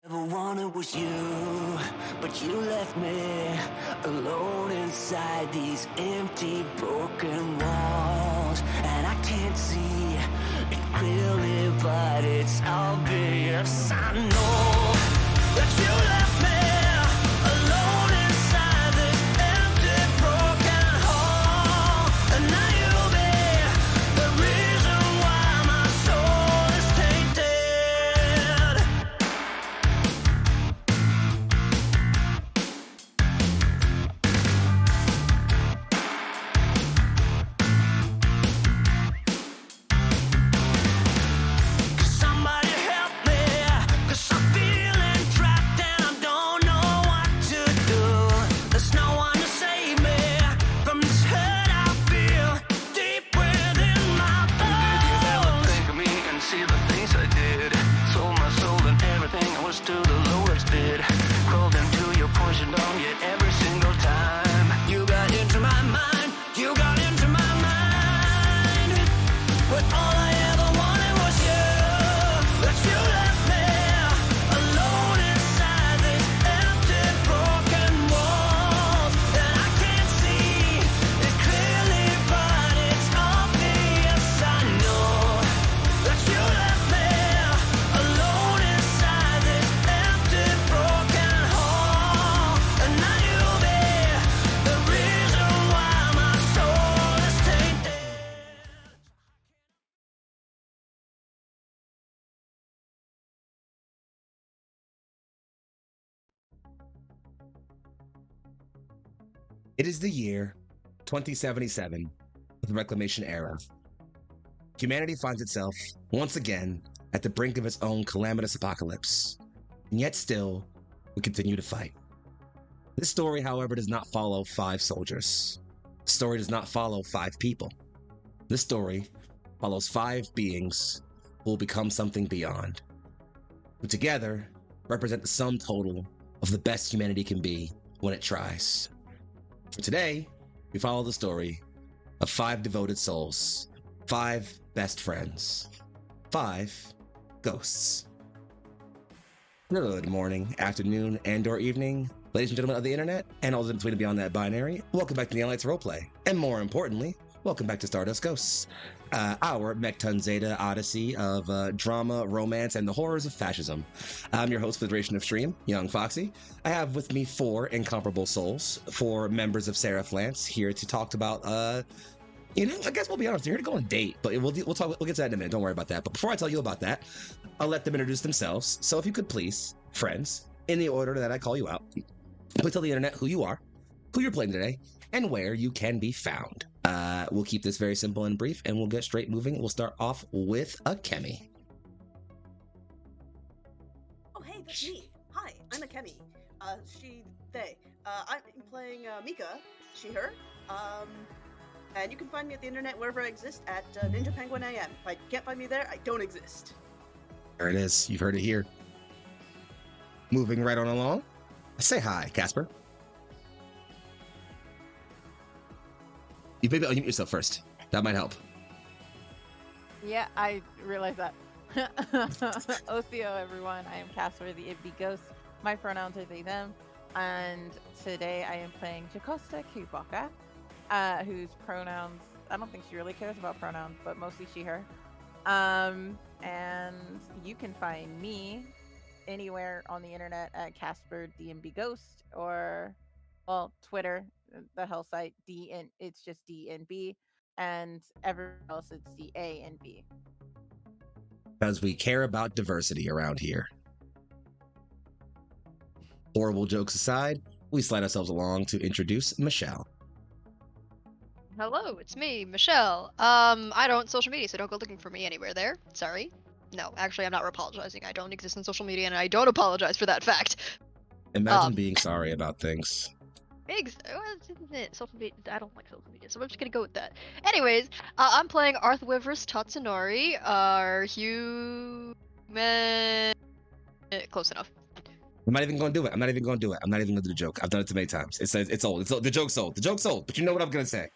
Never wanted was you, but you left me alone inside these empty, broken walls. And I can't see it clearly, but it's obvious. I know that you left me alone inside this empty, broken hall. And now you'll be the reason why my soul is tainted. Somebody help me, 'cause I'm feeling trapped and I don't know what to do. There's no one to save me from this hurt I feel deep within my bones. Did you ever think of me and see the things I did? Sold my soul and everything I was to the lowest bid. Crawled into your poison dome yet every single time. You got into my mind, you got into my mind. But all I ever wanted was you. But you left me alone inside these empty, broken walls. And I can't see it clearly, but it's obvious. I know that you left me alone inside this empty, broken hall. And now you'll be the reason why my soul is tainted. It is the year 2077 of the Reclamation Era. Humanity finds itself, once again, at the brink of its own calamitous apocalypse. And yet still, we continue to fight. This story, however, does not follow 5 soldiers. The story does not follow 5 people. This story follows 5 beings who will become something beyond, who together represent the sum total of the best humanity can be when it tries. For today, we follow the story of 5 devoted souls, 5 best friends, 5 ghosts. Good morning, afternoon, and/or evening, ladies and gentlemen of the internet, and all those in between and beyond that binary. Welcome back to Neon Lights Roleplay, and more importantly, welcome back to Stardust Ghosts, our Mechton Zeta odyssey of drama, romance, and the horrors of fascism. I'm your host for the duration of stream, Young Foxy. I have with me 4 incomparable souls, 4 members of Seraph Lance, here to talk about, I guess we'll be honest, they're here to go on a date, but we'll get to that in a minute, don't worry about that. But before I tell you about that, I'll let them introduce themselves. So if you could please, friends, in the order that I call you out, please tell the internet who you are, who you're playing today, and where you can be found. We'll keep this very simple and brief, and we'll get straight moving. We'll start off with Akemi. Oh, hey, that's me. Hi, I'm Akemi. She, they. I'm playing Mika, she, her. And you can find me at the internet wherever I exist at Ninja Penguin AM. If I can't find me there, I don't exist. There it is. You've heard it here. Moving right on along. Say hi, Casper. You maybe unmute yourself first. That might help. Yeah, I realize that. Ocio, everyone. I am Casper, the Ibby Ghost. My pronouns are they, them. And today I am playing Jacosta Kubaka, whose pronouns, I don't think she really cares about pronouns, but mostly she, her. And you can find me anywhere on the internet at Casper DMB Ghost, or, well, Twitter, the hell site, it's just DNB, and everywhere else it's DANB. Because we care about diversity around here. Horrible jokes aside, we slide ourselves along to introduce Michelle. Hello, it's me, Michelle. I don't social media, so don't go looking for me anywhere there. Sorry. No, actually, I'm not apologizing. I don't exist on social media, and I don't apologize for that fact. Imagine being sorry about things. Social media. I don't like social media, so I'm just gonna go with that. Anyways, I'm playing Arth Wivers Tatsunori, our human. Close enough. I'm not even going to do it. I'm not even going to do the joke. I've done it too many times. It's old. The joke's old. The joke's old. But you know what I'm going to say.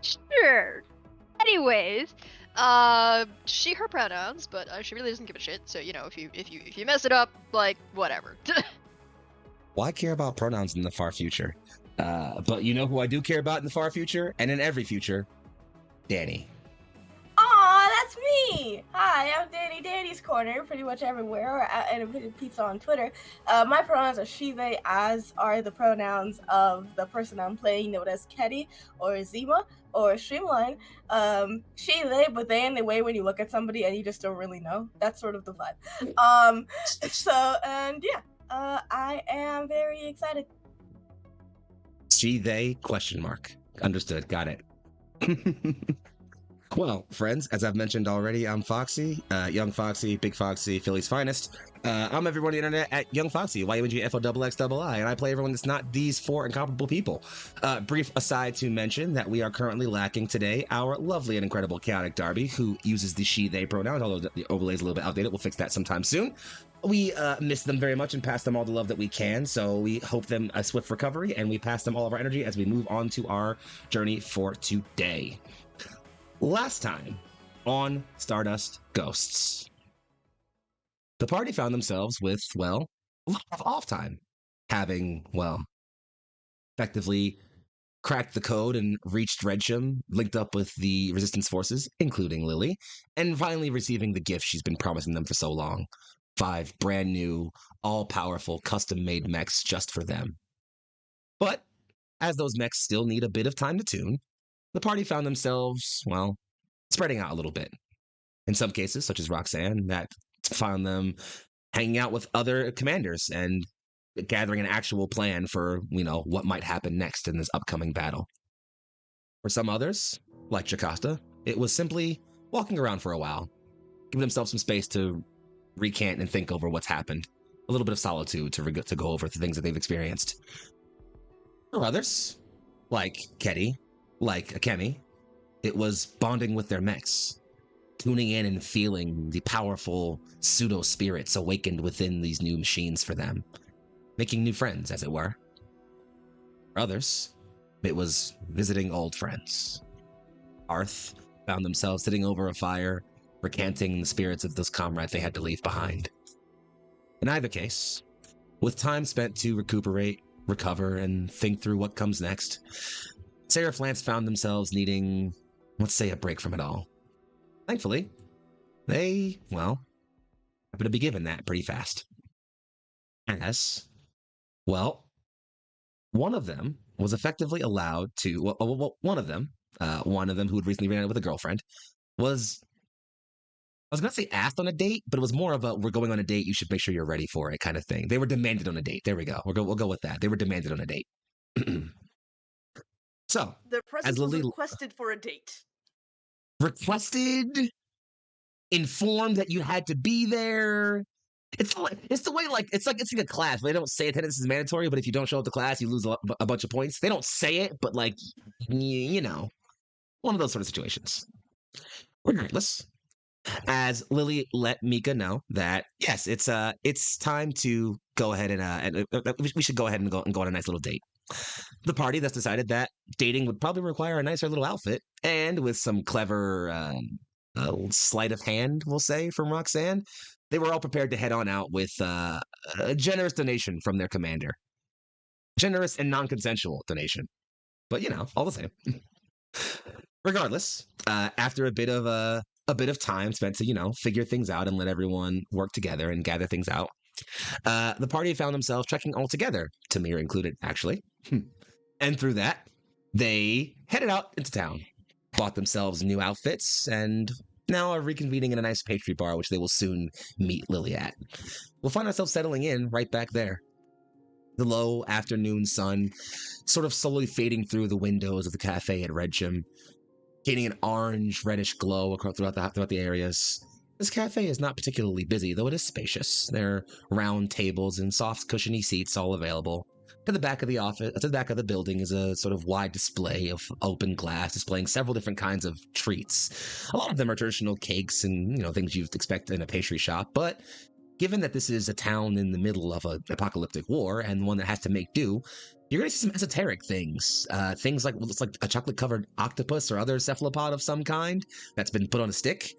Sure. Anyways, She, her pronouns, but she really doesn't give a shit. So if you mess it up, like whatever. Well, I care about pronouns in the far future. But you know who I do care about in the far future and in every future? Danny. Aw, that's me! Hi, I'm Danny, Danny's Corner, pretty much everywhere, and a pizza on Twitter. My pronouns are she, they, as are the pronouns of the person I'm playing, known as Ketty, or Zima, or Streamline. She, they, but they in the way when you look at somebody and you just don't really know. That's sort of the vibe. I am very excited. She, they, question mark. Understood. Got it. Well, friends, as I've mentioned already, I'm Foxy, Young Foxy, Big Foxy, Philly's finest. I'm everyone on the internet at Young Foxy, YUNGFOXXII, and I play everyone that's not these four incomparable people. Brief aside to mention that we are currently lacking today our lovely and incredible Chaotic Darby, who uses the she, they pronouns, although the overlay is a little bit outdated. We'll fix that sometime soon. We miss them very much and pass them all the love that we can, so we hope them a swift recovery, and we pass them all of our energy as we move on to our journey for today. Last time on Stardust Ghosts, the party found themselves with, well, a lot of off time, having, well, effectively cracked the code and reached Redcham, linked up with the resistance forces, including Lily, and finally receiving the gift she's been promising them for so long. 5 brand new, all-powerful, custom-made mechs just for them. But, as those mechs still need a bit of time to tune, the party found themselves, well, spreading out a little bit. In some cases, such as Roxanne, that found them hanging out with other commanders and gathering an actual plan for, what might happen next in this upcoming battle. For some others, like Jocasta, it was simply walking around for a while, giving themselves some space to recant and think over what's happened. A little bit of solitude to go over the things that they've experienced. For others, like Ketty, like Akemi, it was bonding with their mechs, tuning in and feeling the powerful pseudo-spirits awakened within these new machines for them, making new friends, as it were. For others, it was visiting old friends. Arth found themselves sitting over a fire, recanting the spirits of those comrades they had to leave behind. In either case, with time spent to recuperate, recover, and think through what comes next, Seraph Lance found themselves needing, let's say, a break from it all. Thankfully, they, well, happen to be given that pretty fast. As, well, one of them was effectively allowed to, one of them who had recently ran out with a girlfriend, was, I was going to say asked on a date, but it was more of a, we're going on a date, you should make sure you're ready for it kind of thing. They were demanded on a date. There we go. We'll go with that. They were demanded on a date. So, Their presence as Lily was requested for a date. requested, informed that you had to be there. It's the way, it's like a class. They don't say attendance is mandatory, but if you don't show up to class, you lose a bunch of points. They don't say it, but one of those sort of situations. Regardless, as Lily let Mika know that yes, it's time to go ahead and we should go ahead and go on a nice little date. The party thus decided that dating would probably require a nicer little outfit, and with some clever sleight of hand, we'll say, from Roxanne, they were all prepared to head on out with a generous donation from their commander. Generous and non-consensual donation. But, all the same. Regardless, after a bit of time spent to, figure things out and let everyone work together and gather things out, the party found themselves trekking all together, Tamir included, actually. And through that, they headed out into town, bought themselves new outfits, and now are reconvening in a nice pastry bar, which they will soon meet Lily at. We'll find ourselves settling in right back there. The low afternoon sun sort of slowly fading through the windows of the cafe at Redcham, gaining an orange-reddish glow throughout the areas. This cafe is not particularly busy, though it is spacious. There are round tables and soft, cushiony seats all available. To the back of the building is a sort of wide display of open glass, displaying several different kinds of treats. A lot of them are traditional cakes and, things you'd expect in a pastry shop, but given that this is a town in the middle of an apocalyptic war and one that has to make do, you're going to see some esoteric things. Things like, well, it's like a chocolate-covered octopus or other cephalopod of some kind that's been put on a stick,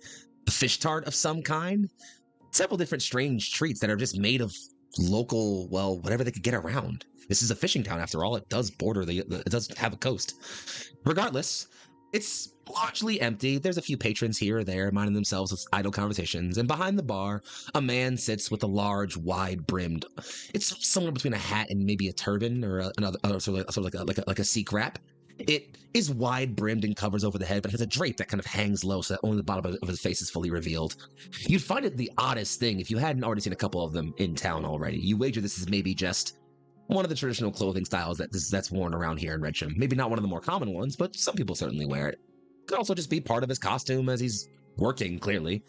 a fish tart of some kind, several different strange treats that are just made of local, well, whatever they could get around. This is a fishing town, after all. It does border it does have a coast. Regardless, it's largely empty. There's a few patrons here or there minding themselves with idle conversations, and behind the bar, a man sits with a large, wide-brimmed. It's somewhere between a hat and maybe a turban or another sort of like a Sikh wrap. It is wide-brimmed and covers over the head, but has a drape that kind of hangs low so that only the bottom of his face is fully revealed. You'd find it the oddest thing if you hadn't already seen a couple of them in town already. You wager this is maybe just one of the traditional clothing styles that's worn around here in Redcham. Maybe not one of the more common ones, but some people certainly wear it. Could also just be part of his costume as he's working, clearly.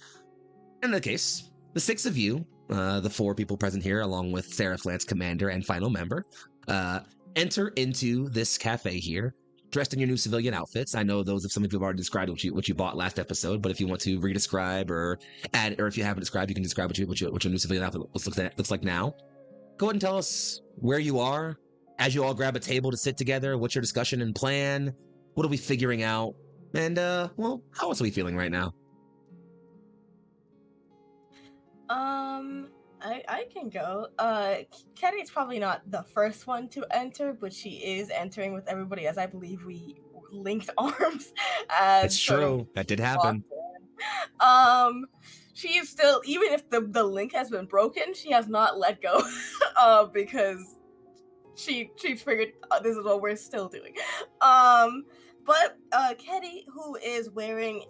In the case, the 6 of you, the 4 people present here, along with Seraph Lance, commander and final member, enter into this cafe here, dressed in your new civilian outfits. I know those of some of you have already described what you bought last episode, but if you want to re-describe or add, or if you haven't described, you can describe what your new civilian outfit looks like now. Go ahead and tell us where you are, as you all grab a table to sit together. What's your discussion and plan? What are we figuring out? And, well, how else are we feeling right now? I can go. Kenny's probably not the first one to enter, but she is entering with everybody, as I believe we linked arms. It's true. That did happen. She is still, even if the link has been broken, she has not let go, because she figured this is what we're still doing. But Kenny, who is wearing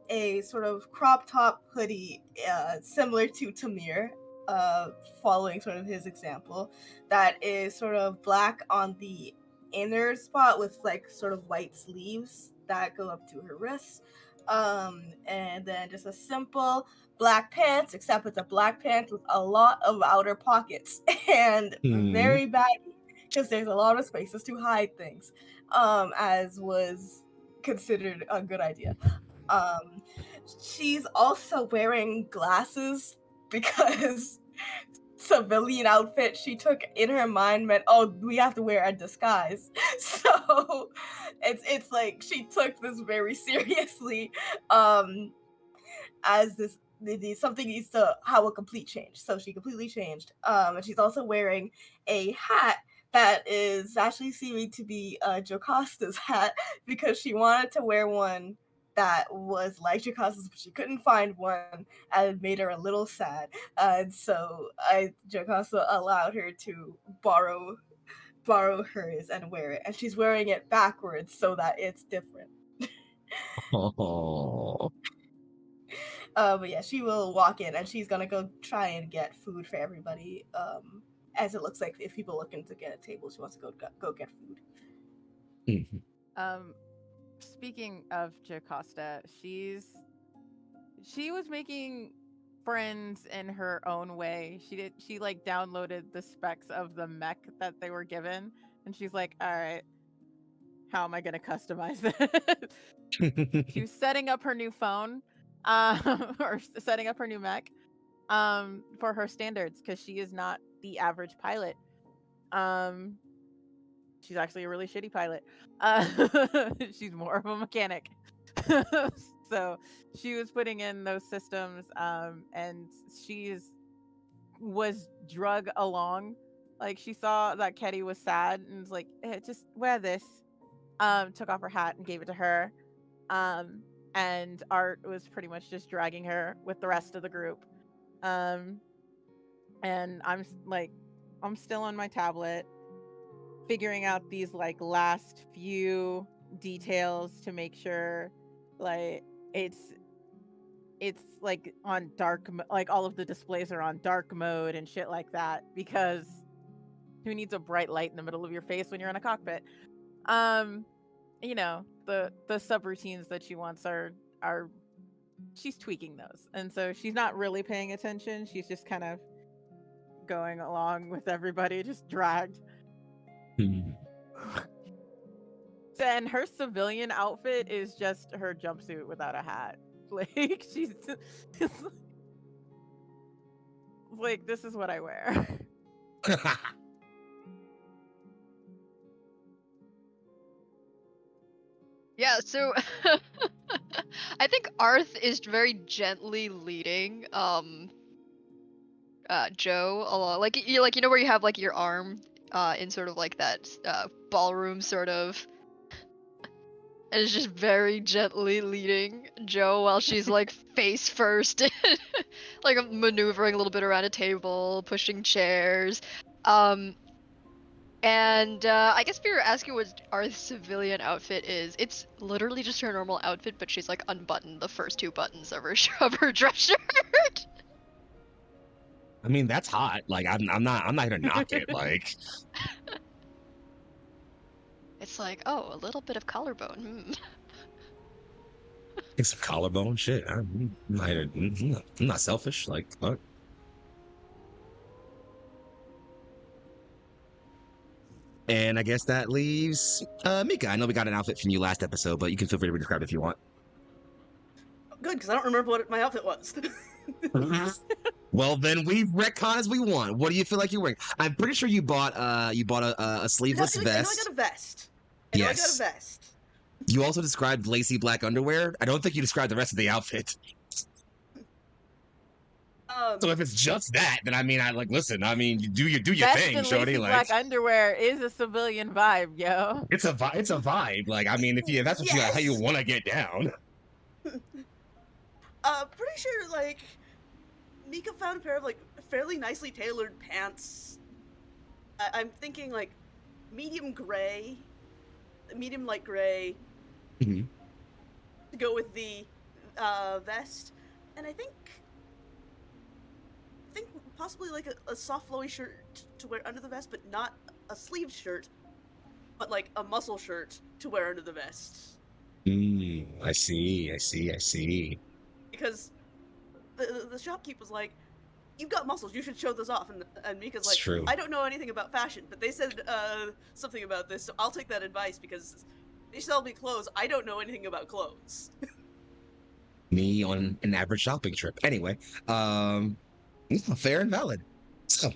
a sort of crop top hoodie, similar to Tamir, following sort of his example, that is sort of black on the inner spot with like sort of white sleeves that go up to her wrists. And then just a simple black pants, except it's a black pants with a lot of outer pockets and very baggy because there's a lot of spaces to hide things, as was considered a good idea. She's also wearing glasses because civilian outfit she took in her mind meant, oh, we have to wear a disguise. So it's like she took this very seriously, as this something needs to have a complete change. So she completely changed. And she's also wearing a hat that is actually seeming to be Jocasta's hat, because she wanted to wear one that was like Jocasta's, but she couldn't find one, and it made her a little sad. And so Jocasta allowed her to borrow hers and wear it, and she's wearing it backwards so that it's different. Oh. But yeah, she will walk in and she's gonna go try and get food for everybody. As it looks like if people are looking to get a table, she wants to go get food. Speaking of Jocasta, she was making friends in her own way. She like downloaded the specs of the mech that they were given, and she's like, all right, how am I gonna customize this? She was setting up her new phone, or setting up her new mech, for her standards, because she is not the average pilot. She's actually a really shitty pilot. She's more of a mechanic. So she was putting in those systems, and was drug along. Like, she saw that Ketty was sad and was like, just wear this. Took off her hat and gave it to her. And Art was pretty much just dragging her with the rest of the group. And I'm still on my tablet, figuring out these like last few details to make sure like it's like on dark, like all of the displays are on dark mode and shit like that, because who needs a bright light in the middle of your face when you're in a cockpit? You know, the subroutines that she wants are she's tweaking those, and so she's not really paying attention. She's just kind of going along with everybody, just dragged. And her civilian outfit is just her jumpsuit without a hat. Like, she's like, this is what I wear. So I think Arth is very gently leading Joe along, like you know where you have like your arm in sort of like that ballroom sort of, and it's just very gently leading Joe while she's like face first, like maneuvering a little bit around a table, pushing chairs. And I guess if you're asking what Arth's civilian outfit is, it's literally just her normal outfit, but she's like unbuttoned the first 2 buttons of her dress shirt. I mean, that's hot. Like, I'm not gonna knock it. Like, It's like, oh, a little bit of collarbone. it's a collarbone shit. I'm not selfish. Like, fuck. And I guess that leaves Mika. I know we got an outfit from you last episode, but you can feel free to describe it if you want. Good, because I don't remember what my outfit was. Well, then we retcon as we want. What do you feel like you're wearing? I'm pretty sure you bought a sleeveless I know I vest. got a vest. Yes. I got a vest. You also described lacy black underwear. I don't think you described the rest of the outfit. So if it's just that, then I mean, listen. I mean, you do your Vest thing, and shorty. lacy Like, black underwear is a civilian vibe, yo. it's a vibe. Like, I mean, if that's what Yes. how you want to get down. Pretty sure, like, Mika found a pair of, like, fairly nicely tailored pants. I'm thinking, like, medium light gray, Mm-hmm. to go with the vest. And I think possibly, like, a soft flowy shirt to wear under the vest, but not a sleeved shirt, but, like, a muscle shirt to wear under the vest. I see. Because the shopkeep was like, "You've got muscles. You should show those off." And Mika's It's like, true. "I don't know anything about fashion, but they said something about this, so I'll take that advice because they sell me clothes. I don't know anything about clothes." Me on an average shopping trip. Anyway, fair and valid. So,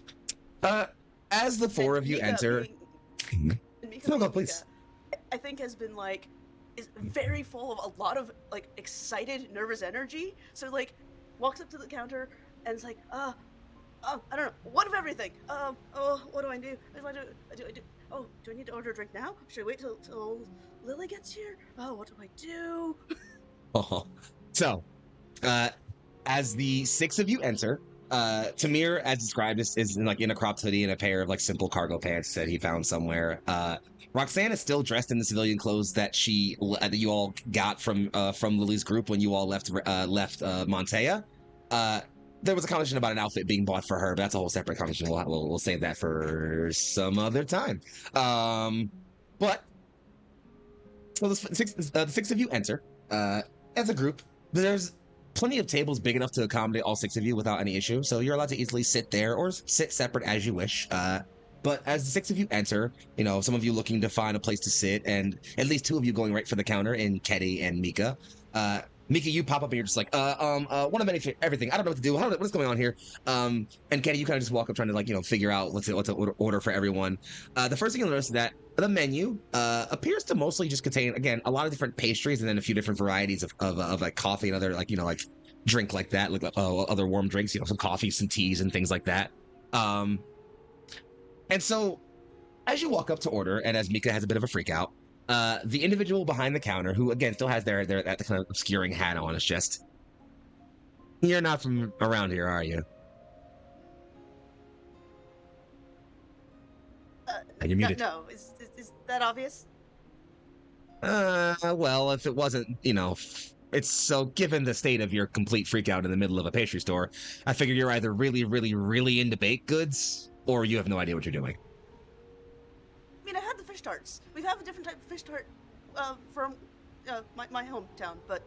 as the four of you Mika enter, and Mika No, being please. Mika, I think has been like is very full of a lot of like excited, nervous energy. So like walks up to the counter and is like, I don't know, what of everything? What do I do? What do I do? Oh, do I need to order a drink now? Should I wait till Lily gets here? Oh, what do I do? So, as the 6 of you enter, Tamir, as described, is like in a cropped hoodie and a pair of like simple cargo pants that he found somewhere. Roxanne is still dressed in the civilian clothes that that you all got from Lily's group when you all left Montea. There was a conversation about an outfit being bought for her, but that's a whole separate conversation. We'll save that for some other time. But so the 6 of you enter as a group. There's plenty of tables big enough to accommodate all 6 of you without any issue, so you're allowed to easily sit there or sit separate as you wish. But as the 6 of you enter, you know, some of you looking to find a place to sit, and at least 2 of you going right for the counter in Ketty and Mika. Mika, you pop up and you're just like, one of everything. I don't know what to do. What's going on here? And Ketty, you kind of just walk up trying to, like, you know, figure out what to order for everyone. The first thing you'll notice is that the menu appears to mostly just contain, again, a lot of different pastries and then a few different varieties of like coffee and other, like, you know, like drink like that, like other warm drinks, you know, some coffee, some teas and things like that. And so as you walk up to order, and as Mika has a bit of a freak out, the individual behind the counter, who again still has their that kind of obscuring hat on, is just, "You're not from around here, are you?" You're muted. No, is that obvious? Well, if it wasn't, you know, it's so, given the state of your complete freak out in the middle of a pastry store, I figure you're either really, really, really into baked goods, or you have no idea what you're doing. I mean, I had the fish tarts. We have a different type of fish tart from my hometown, but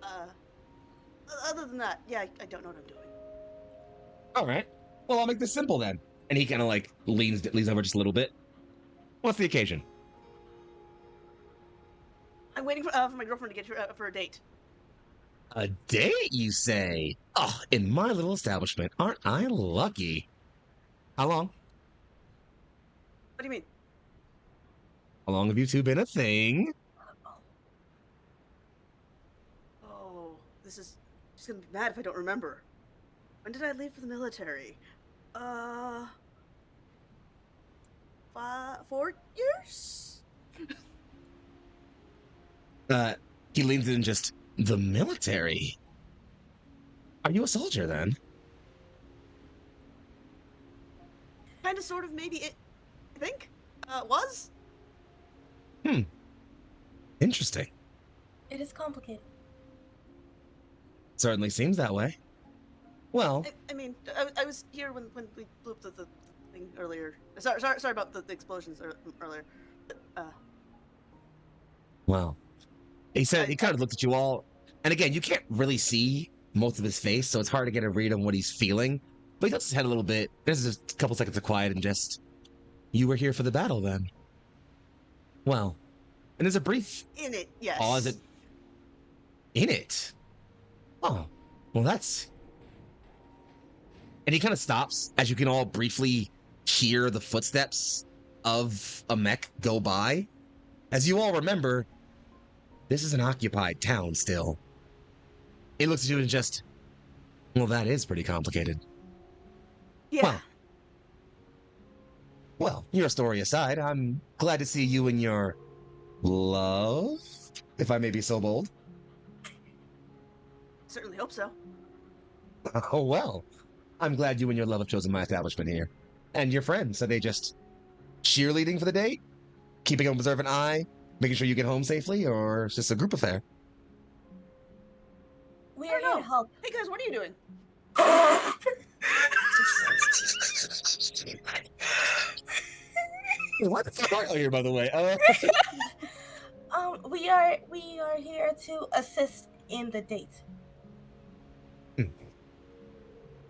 other than that, yeah, I don't know what I'm doing. All right. Well, I'll make this simple then. And he kind of like leans over just a little bit. What's the occasion? I'm waiting for my girlfriend to get here for a date. A date, you say? Oh, in my little establishment, aren't I lucky? How long? What do you mean? How long have you two been a thing? this is she's gonna be mad if I don't remember. When did I leave for the military? 4 years? He leans in and just, the military? Are you a soldier then? Kinda, sort of, maybe it, I think? Was? Interesting. It is complicated. Certainly seems that way. Well, I mean, I was here when we blew up the thing earlier. Sorry about the explosions earlier. well. He said I- he kind of looked at you all, and again, you can't really see most of his face, so it's hard to get a read on what he's feeling. But he tilts his head a little bit. There's just a couple seconds of quiet and just, you were here for the battle then. Well, and there's a brief In it, yes. pause in it. Oh, well, that's. And he kind of stops as you can all briefly hear the footsteps of a mech go by. As you all remember, this is an occupied town still. It looks at you and just, well, that is pretty complicated. Yeah. Well, your story aside, I'm glad to see you and your love, if I may be so bold. Certainly hope so. Oh, well. I'm glad you and your love have chosen my establishment here. And your friends, are they just cheerleading for the date? Keeping an observant eye? Making sure you get home safely? Or it's just a group affair? We I are don't here to know. help. Hey guys, what are you doing? What the fuck are you here, by the way? We are here to assist in the date.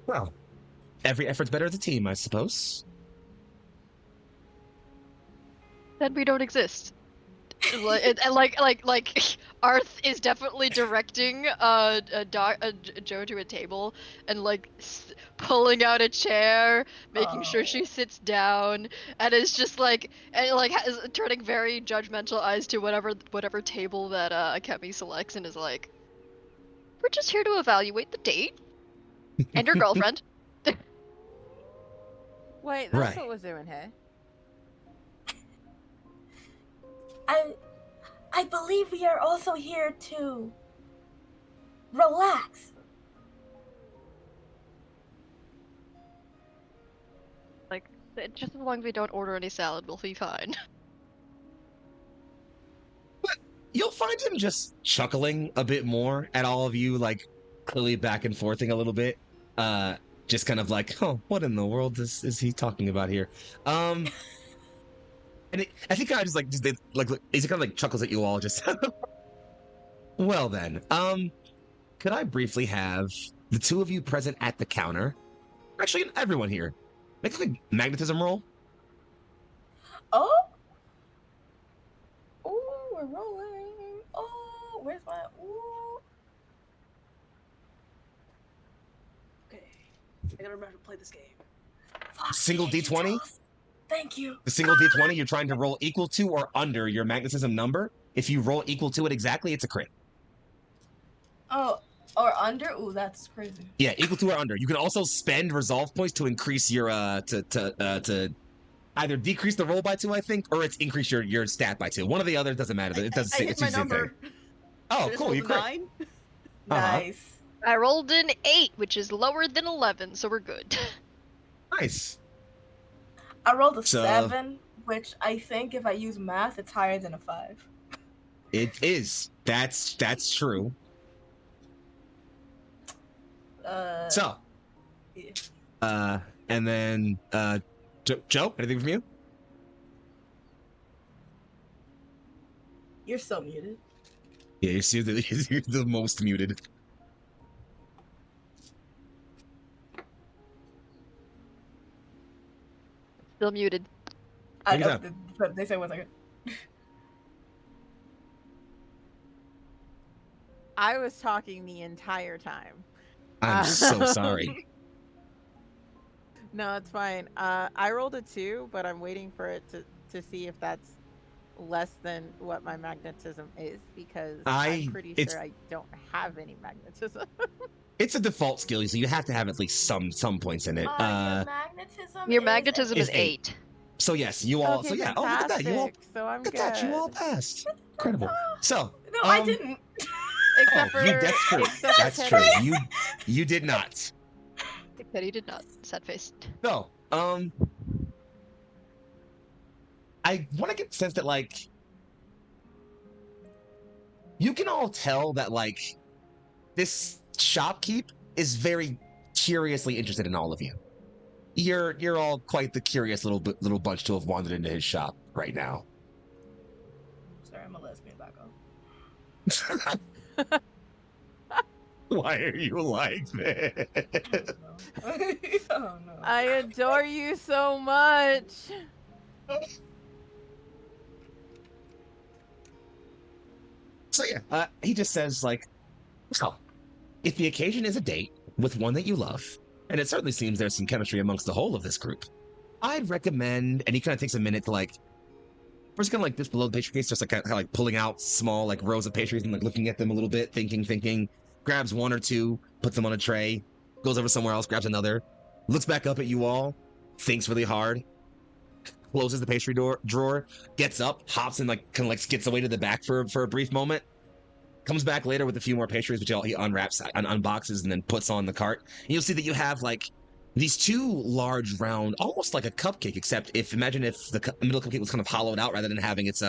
Well, every effort's better as a team, I suppose. Then we don't exist. Like Arth is definitely directing Joe to a table and like pulling out a chair, making sure she sits down, and is just like is turning very judgmental eyes to whatever table that Akemi selects, and is like, "We're just here to evaluate the date and your girlfriend." Wait, that's Right. what we're doing here. I believe we are also here to relax. Like, just as long as we don't order any salad, we'll be fine. You'll find him just chuckling a bit more at all of you, like clearly back and forthing a little bit. Just kind of like, oh, what in the world is he talking about here? And I think I just like he kind of like chuckles at you all. Just well then, could I briefly have the two of you present at the counter? Actually, everyone here, make a magnetism roll. Oh, we're rolling. Oh, where's my? Ooh. Okay. I gotta remember to play this game. Fuck, Single you D20? toss. Thank you. The single D20, you're trying to roll equal to or under your magnetism number. If you roll equal to it exactly, it's a crit. Oh, or under? Ooh, that's crazy. Yeah, equal to or under. You can also spend resolve points to increase your to either decrease the roll by 2, I think, or it's increase your stat by 2. One or the other, doesn't matter. It doesn't I say hit it's my the same thing. number. Oh, I just cool, rolled you a crit. 9. Nice. I rolled an 8, which is lower than 11, so we're good. Nice. I rolled a So- 7, which I think if I use math, it's higher than a 5. It is. That's true. So, Yeah. and then Joe, anything from you? You're so muted. Yeah, you're the most muted. Still muted. I Take it know. They say 1 second. I was talking the entire time. I'm so sorry. No, it's fine. I rolled a 2, but I'm waiting for it to see if that's less than what my magnetism is because it's- I'm pretty sure I don't have any magnetism. It's a default skill, so you have to have at least some points in it. Your magnetism. Your is magnetism is Is eight. 8. So yes, you all. Okay, So yeah. Oh, look at that! You all. fantastic. So I'm Look good. at that! You all passed. Incredible. So. No, I didn't. Except for That's true. except for That's true. Teddy. You did not. Teddy did not. Sad face. No. I want to get the sense that like you can all tell that like this shopkeep is very curiously interested in all of you. You're all quite the curious little bunch to have wandered into his shop right now. Sorry, I'm a lesbian. Back off. Why are you like this? Oh no. I adore you so much. So yeah, he just says like, so if the occasion is a date with one that you love, and it certainly seems there's some chemistry amongst the whole of this group, I'd recommend. And he kind of takes a minute to like, first kind of like this below the pastry case, just like kind of like pulling out small like rows of pastries and like looking at them a little bit, thinking, grabs one or two, puts them on a tray, goes over somewhere else, grabs another, looks back up at you all, thinks really hard, closes the pastry drawer, gets up, hops and like kind of like skids away to the back for a brief moment, comes back later with a few more pastries, which he unwraps and unboxes and then puts on the cart. And you'll see that you have like these two large round, almost like a cupcake, except imagine if the middle cupcake was kind of hollowed out rather than having its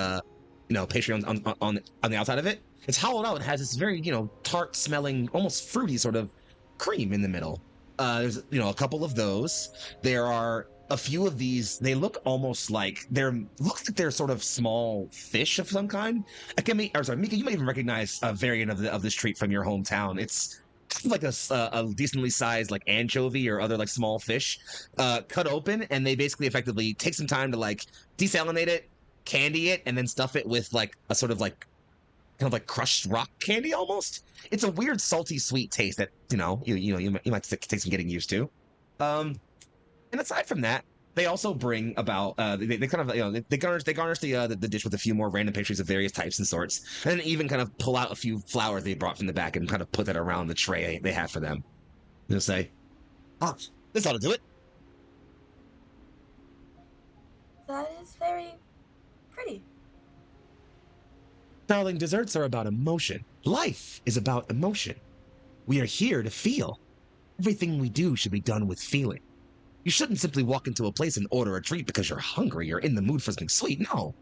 pastry on the outside of it. It's hollowed out. It has this very tart smelling, almost fruity sort of cream in the middle. There's a couple of those. There are a few of these. They look almost like looks like they're sort of small fish of some kind. Mika, you might even recognize a variant of this treat from your hometown. It's like a decently sized like anchovy or other like small fish, cut open, and they basically effectively take some time to like desalinate it, candy it, and then stuff it with like a sort of like kind of like crushed rock candy almost. It's a weird salty sweet taste that you might take some getting used to. And aside from that, they also bring about they kind of they garnish the dish with a few more random pastries of various types and sorts, and then even kind of pull out a few flowers they brought from the back and kind of put that around the tray they have for them. They'll say, this ought to do it. That is very pretty. Darling, desserts are about emotion. Life is about emotion. We are here to feel. Everything we do should be done with feeling. You shouldn't simply walk into a place and order a treat because you're hungry or in the mood for something sweet. No.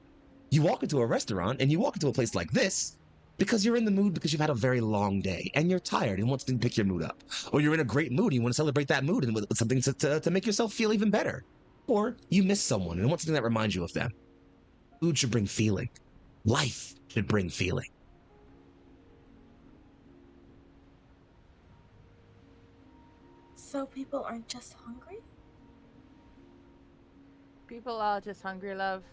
You walk into a restaurant and you walk into a place like this because you're in the mood because you've had a very long day and you're tired and want something to pick your mood up. Or you're in a great mood and you want to celebrate that mood and with something to make yourself feel even better. Or you miss someone and want something that reminds you of them. Food should bring feeling. Life should bring feeling. So people aren't just hungry? People are just hungry, love.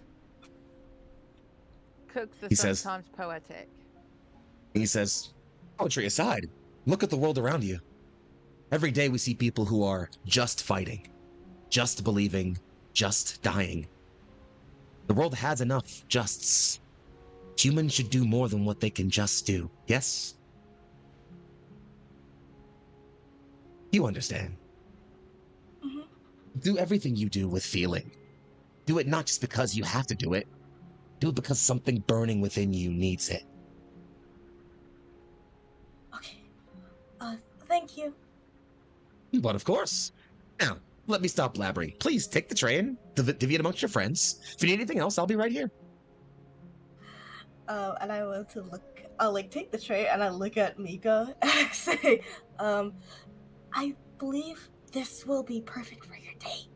Cooks are He says- sometimes poetic. And he says, poetry aside, look at the world around you. Every day we see people who are just fighting, just believing, just dying. The world has enough justs. Humans should do more than what they can just do. Yes? You understand. Mm-hmm. Do everything you do with feeling. Do it not just because you have to do it. Do it because something burning within you needs it. Okay. Thank you. But of course. Now, let me stop blabbering. Please take the tray and divvy it amongst your friends. If you need anything else, I'll be right here. And I want to look. I'll like take the tray and I look at Mika and I say, I believe this will be perfect for your date.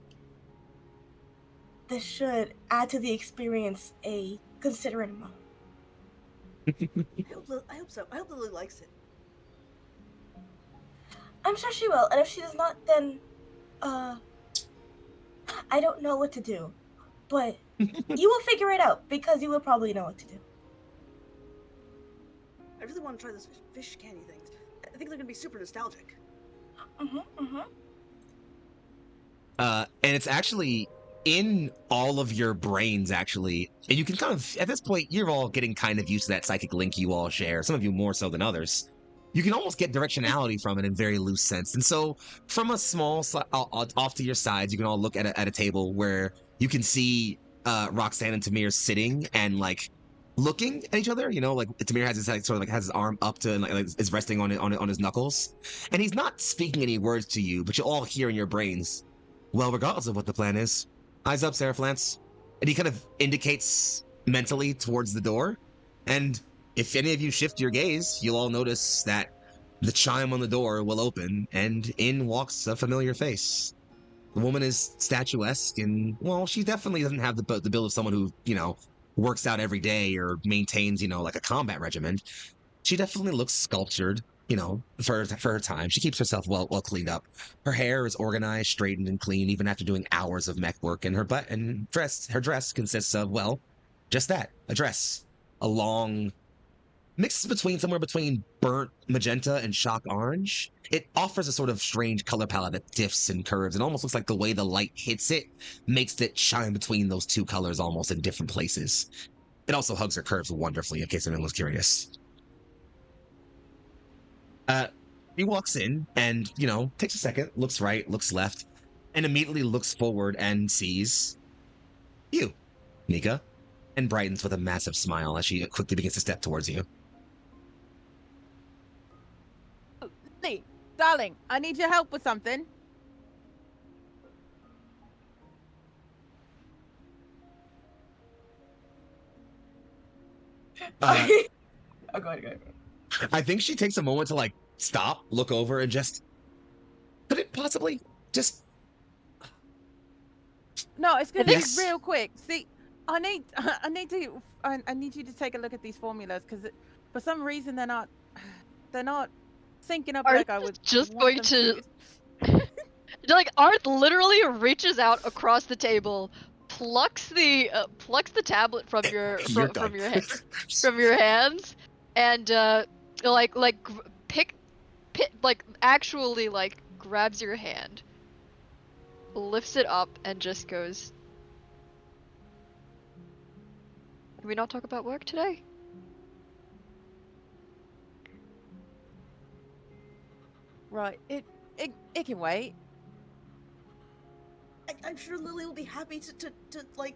This should add to the experience a considerate amount. I hope so. I hope Lily likes it. I'm sure she will, and if she does not, then, I don't know what to do. But you will figure it out, because you will probably know what to do. I really want to try those fish candy things. I think they're gonna be super nostalgic. Mm-hmm, mm-hmm. And it's actually in all of your brains, actually, and you can kind of, at this point, you're all getting kind of used to that psychic link you all share, some of you more so than others. You can almost get directionality from it in very loose sense. And so from a small, off to your sides, you can all look at a table where you can see Roxanne and Tamir sitting and like looking at each other, you know, like Tamir has his, like, sort of like has his arm up to and like is resting on his knuckles. And he's not speaking any words to you, but you all hear in your brains, well, regardless of what the plan is, eyes up, Seraph Lance. And he kind of indicates mentally towards the door. And if any of you shift your gaze, you'll all notice that the chime on the door will open, and in walks a familiar face. The woman is statuesque, and, well, she definitely doesn't have the build of someone who, you know, works out every day or maintains, you know, like a combat regimen. She definitely looks sculptured, you know, for her time. She keeps herself well cleaned up. Her hair is organized, straightened, and clean, even after doing hours of mech work. And her dress consists of, well, just that, a dress. A long, mixed somewhere between burnt magenta and shock orange. It offers a sort of strange color palette that diffs and curves, and almost looks like the way the light hits it makes it shine between those two colors almost in different places. It also hugs her curves wonderfully, in case anyone was curious. He walks in and, you know, takes a second, looks right, looks left, and immediately looks forward and sees you, Mika, and brightens with a massive smile as she quickly begins to step towards you. Hey, darling, I need your help with something. Oh, go ahead. I think she takes a moment to like stop, look over, and just could it possibly just No, it's gonna Yes. be real quick. See, I need you to take a look at these formulas because for some reason they're not syncing up Arth like I is would. just want going them to- Like Arth literally reaches out across the table, plucks the tablet from your You're from done. your from your hands, and actually like grabs your hand, lifts it up, and just goes, "Can we not talk about work today?" Right. It can wait. I'm sure Lily will be happy to like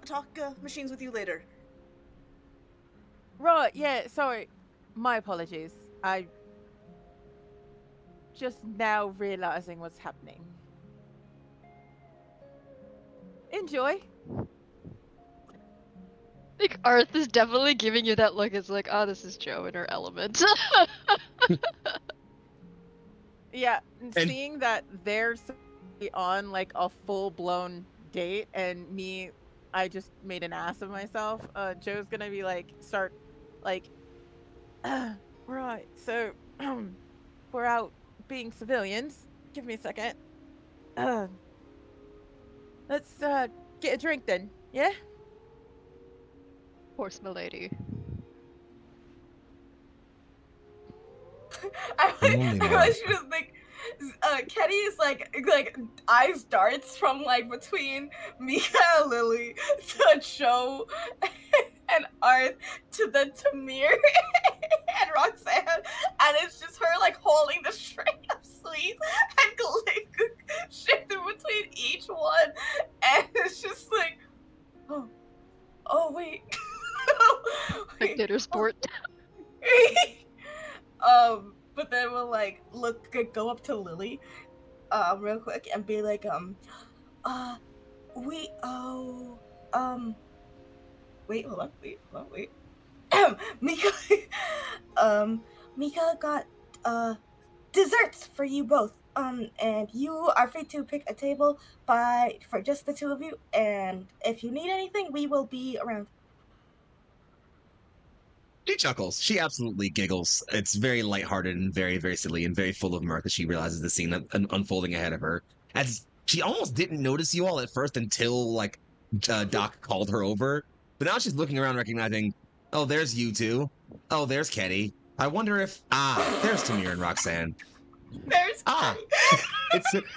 talk machines with you later. Right. Yeah. Sorry. My apologies. I just now realizing what's happening. Enjoy. Like Arth is definitely giving you that look. It's like, oh, this is Joe in her element. Yeah, And- seeing that they're on like a full-blown date and me, I just made an ass of myself. Joe's gonna be like, start like, right, so we're out being civilians. Give me a second. Let's get a drink then, yeah? Of course, milady. Only I now. wish she was like, Kenny is like eyes darts from like between Mika and Lily to Joe and Arth to then Tamir and Roxanne, and it's just her like holding the string of sleeves and like shifting between each one, and it's just like, oh wait. Spectator sport. But then we'll like go up to Lily, real quick and be like, wait, hold on, wait. Mika, Mika got, desserts for you both. And you are free to pick a table for just the two of you, and if you need anything, we will be around. She chuckles. She absolutely giggles. It's very lighthearted and very, very silly and very full of mirth as she realizes the scene unfolding ahead of her. As she almost didn't notice you all at first until, like, Doc called her over. But now she's looking around recognizing, oh, there's you two. Oh, there's Ketty. I wonder if... there's Tamir and Roxanne. There's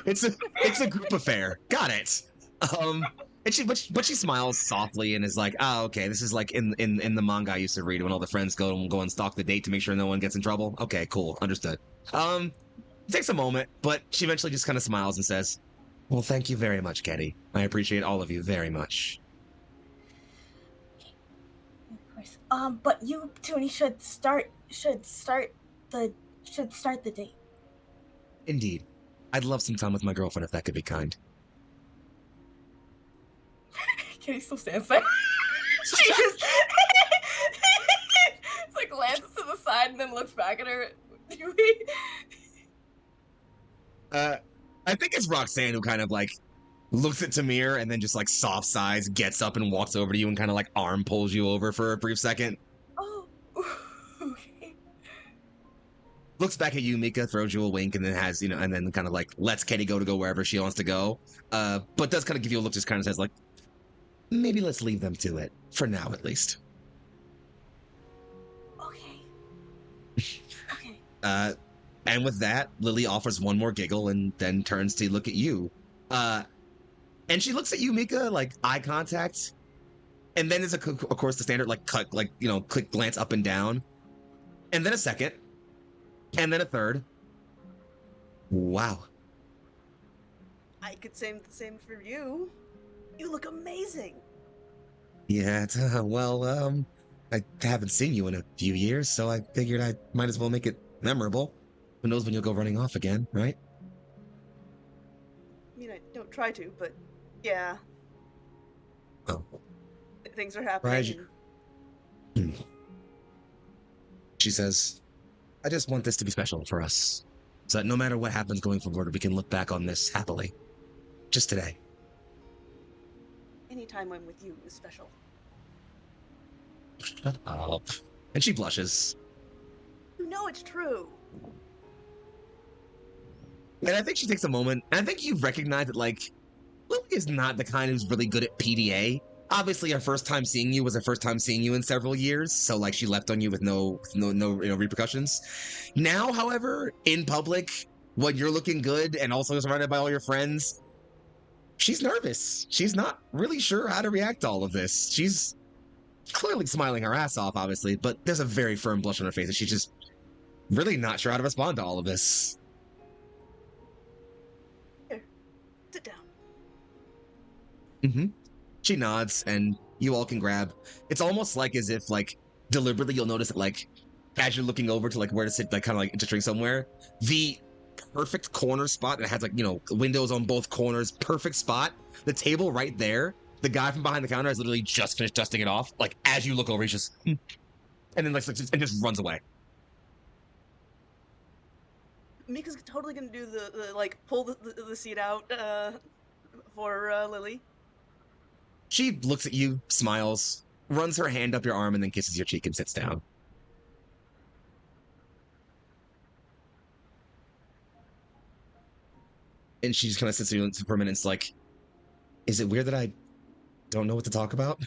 It's a group affair. Got it. And she smiles softly and is like, "Oh, okay, this is like in the manga I used to read when all the friends go and stalk the date to make sure no one gets in trouble. Okay, cool, understood." It takes a moment, but she eventually just kind of smiles and says, "Well, thank you very much, Getty. I appreciate all of you very much." Of course. But you, Toonie, should start the date. Indeed, I'd love some time with my girlfriend if that could be kind. Kitty still stands there. She just it's like glances to the side and then looks back at her. I think it's Roxanne who kind of like looks at Tamir and then just like soft sighs, gets up and walks over to you and kind of like arm pulls you over for a brief second. Oh, okay. Looks back at you, Mika, throws you a wink, and then has, and then kind of like lets Kenny go wherever she wants to go. But does kind of give you a look, just kind of says like, maybe let's leave them to it for now, at least. Okay. Okay. And with that, Lily offers one more giggle and then turns to look at you. And she looks at you, Mika, like eye contact. And then there's of course the standard like cut, like, quick glance up and down. And then a second. And then a third. Wow. I could say the same for you. You look amazing. Yeah, I haven't seen you in a few years, so I figured I might as well make it memorable. Who knows when you'll go running off again, right? I mean, I don't try to, but yeah. Oh. Things are happening. She says, I just want this to be special for us, so that no matter what happens going forward, we can look back on this happily. Just today. Anytime I'm with you is special. Shut up. And she blushes. You know it's true. And I think she takes a moment, and I think you recognize that, like, Lily is not the kind who's really good at PDA. Obviously, her first time seeing you was her first time seeing you in several years, so, like, she left on you with no repercussions. Now, however, in public, when you're looking good and also surrounded by all your friends, she's nervous. She's not really sure how to react to all of this. She's clearly smiling her ass off, obviously, but there's a very firm blush on her face, and she's just really not sure how to respond to all of this. Sit down. Mm-hmm. She nods, and you all can grab. It's almost like as if, like, deliberately you'll notice that, like, as you're looking over to, like, where to sit, like, kind of, like, entering somewhere, the perfect corner spot that has, like, windows on both corners, perfect spot, the table right there, the guy from behind the counter has literally just finished dusting it off. Like, as you look over, he's just, and then, like, just runs away. Mika's totally gonna do the like, pull the seat out, for, Lily. She looks at you, smiles, runs her hand up your arm, and then kisses your cheek and sits down. And she just kind of sits there for a minute. It's like, is it weird that I don't know what to talk about?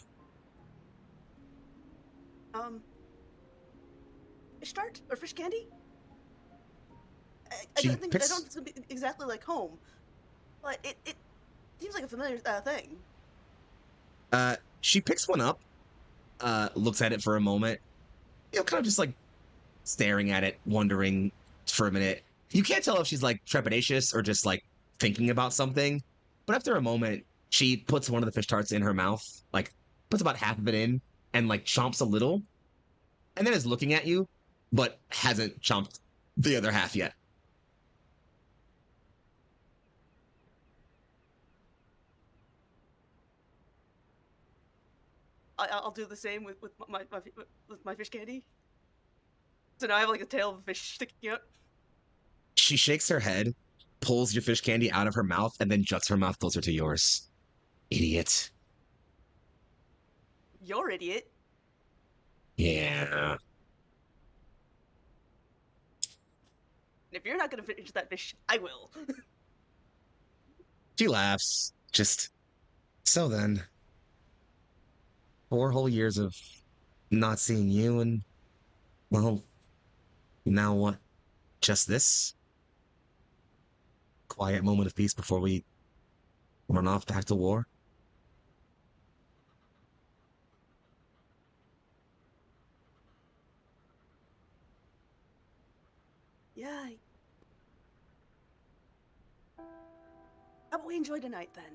Fish tart or fish candy? She I don't think picks- it's exactly like home, but it seems like a familiar thing. She picks one up, looks at it for a moment, kind of just like staring at it, wondering for a minute. You can't tell if she's like trepidatious or just like thinking about something, but after a moment, she puts one of the fish tarts in her mouth, like puts about half of it in, and like chomps a little, and then is looking at you, but hasn't chomped the other half yet. I'll do the same with my fish candy. So now I have like a tail of a fish sticking out. She shakes her head, pulls your fish candy out of her mouth, and then juts her mouth closer to yours. Idiot. You're idiot. Yeah. And if you're not gonna finish that fish, I will. She laughs. Just, so then. 4 whole years of not seeing you, and, well, now what? Just this? Quiet moment of peace before we Run off back to war? Yeah. How about we enjoy tonight then?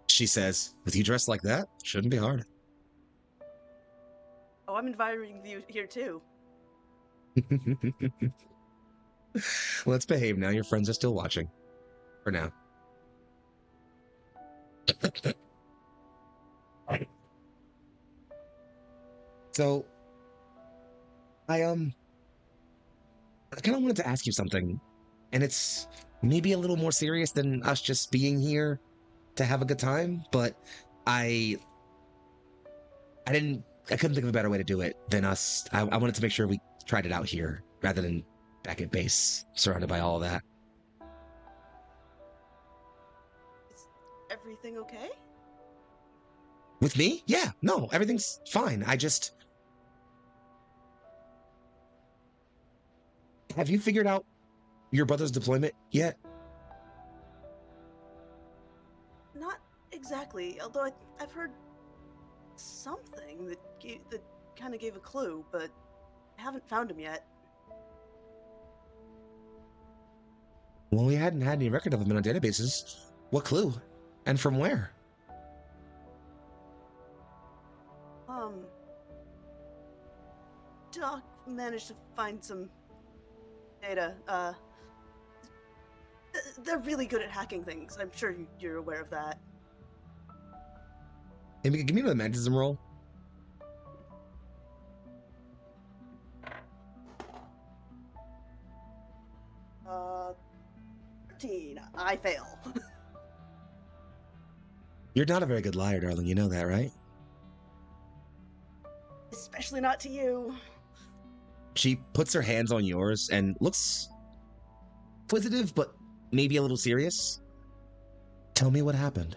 She says, with you dressed like that, shouldn't be hard. Oh, I'm inviting you here too. Let's behave now. Your friends are still watching. For now. So, I kind of wanted to ask you something, and it's maybe a little more serious than us just being here to have a good time, but I couldn't think of a better way to do it than us. I wanted to make sure we tried it out here rather than back at base, surrounded by all of that. Is everything okay? With me? Yeah, no, everything's fine. Have you figured out your brother's deployment yet? Not exactly, although I've heard something that kind of gave a clue, but I haven't found him yet. Well, we hadn't had any record of him in our databases. What clue? And from where? Doc managed to find some data. They're really good at hacking things. I'm sure you're aware of that. Hey, Mika, give me another magnetism roll. Uh, 13. I fail. You're not a very good liar, darling. You know that, right? Especially not to you. She puts her hands on yours and looks inquisitive, but maybe a little serious. Tell me what happened.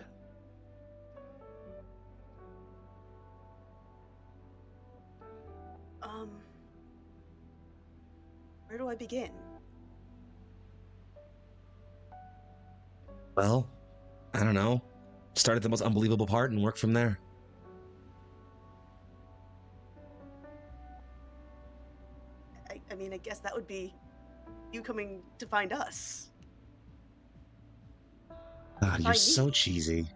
Where do I begin? Well, I don't know. Start at the most unbelievable part and work from there. I mean, I guess that would be you coming to find us. God, you're Find so me. cheesy.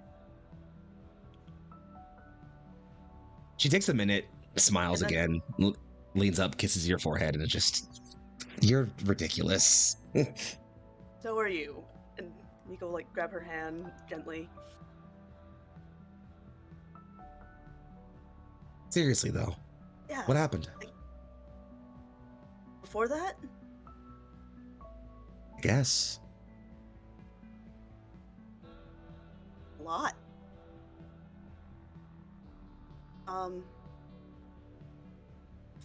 She takes a minute, smiles And then- again, leans up, kisses your forehead, and it just... You're ridiculous. So are you. And Nico, like, grab her hand gently. Seriously, though, Yeah. what happened? Before that? I guess. A lot.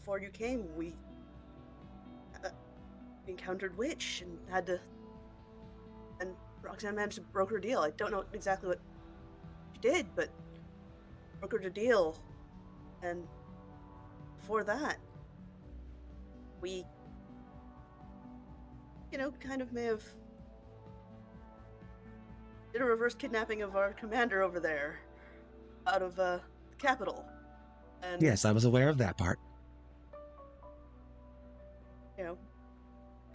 Before you came, we encountered Witch and had to... And Roxanne managed to broker a deal. I don't know exactly what she did, but brokered a deal. And before that, we, kind of may have did a reverse kidnapping of our commander over there out of the capital. And Yes, I was aware of that part.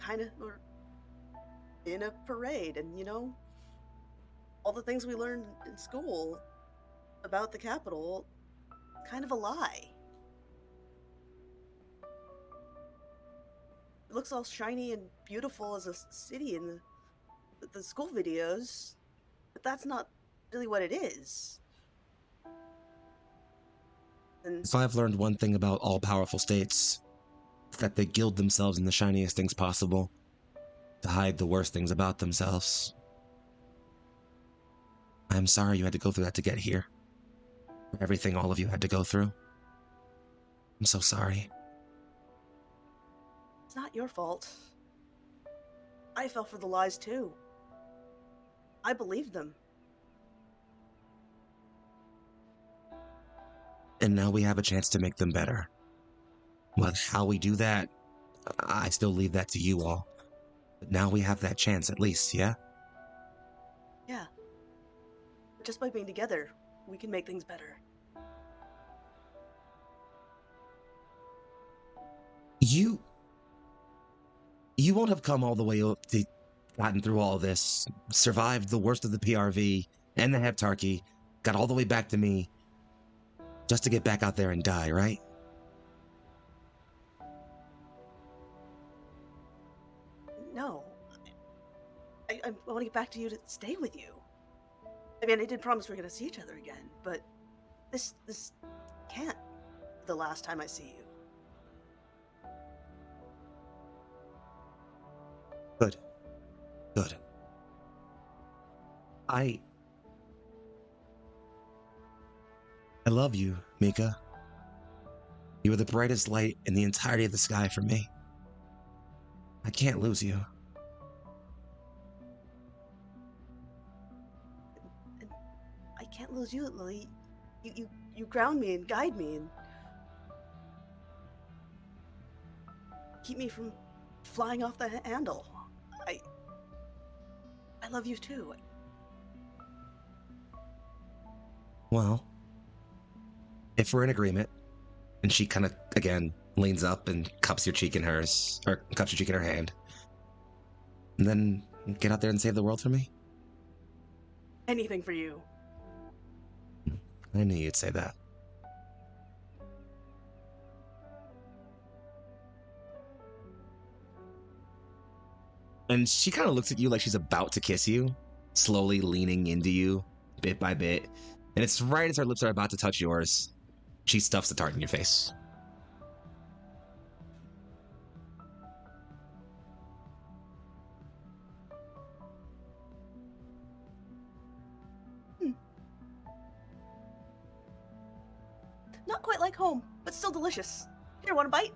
kind of were in a parade, and all the things we learned in school about the capital, kind of a lie. It looks all shiny and beautiful as a city in the school videos, but that's not really what it is. And If I've learned one thing about all powerful states, it's that they gild themselves in the shiniest things possible to hide the worst things about themselves. I'm sorry you had to go through that to get here. For everything all of you had to go through. I'm so sorry. it's not your fault. I fell for the lies too. I believed them. And now we have a chance to make them better. Well, how we do that, I still leave that to you all. But now we have that chance at least, yeah? Just by being together, we can make things better. You won't have come all the way up to gotten through all this, survived the worst of the PRV and the heptarchy, got all the way back to me, just to get back out there and die, right? No. I want to get back to you to stay with you. I mean, I did promise we are going to see each other again, but this can't be the last time I see you. Good. Good. I love you, Mika. You are the brightest light in the entirety of the sky for me. I can't lose you. And I can't lose you, Lily. You ground me and guide me and keep me from flying off the handle. I love you too. Well, if we're in agreement, and she kind of, again, leans up and cups your cheek in hers, or cups your cheek in her hand, and then get out there and save the world for me? Anything for you. I knew you'd say that. And she kind of looks at you like she's about to kiss you, slowly leaning into you, bit by bit. And it's right as her lips are about to touch yours, she stuffs the tart in your face. Not quite like home, but still delicious. Here, want a bite?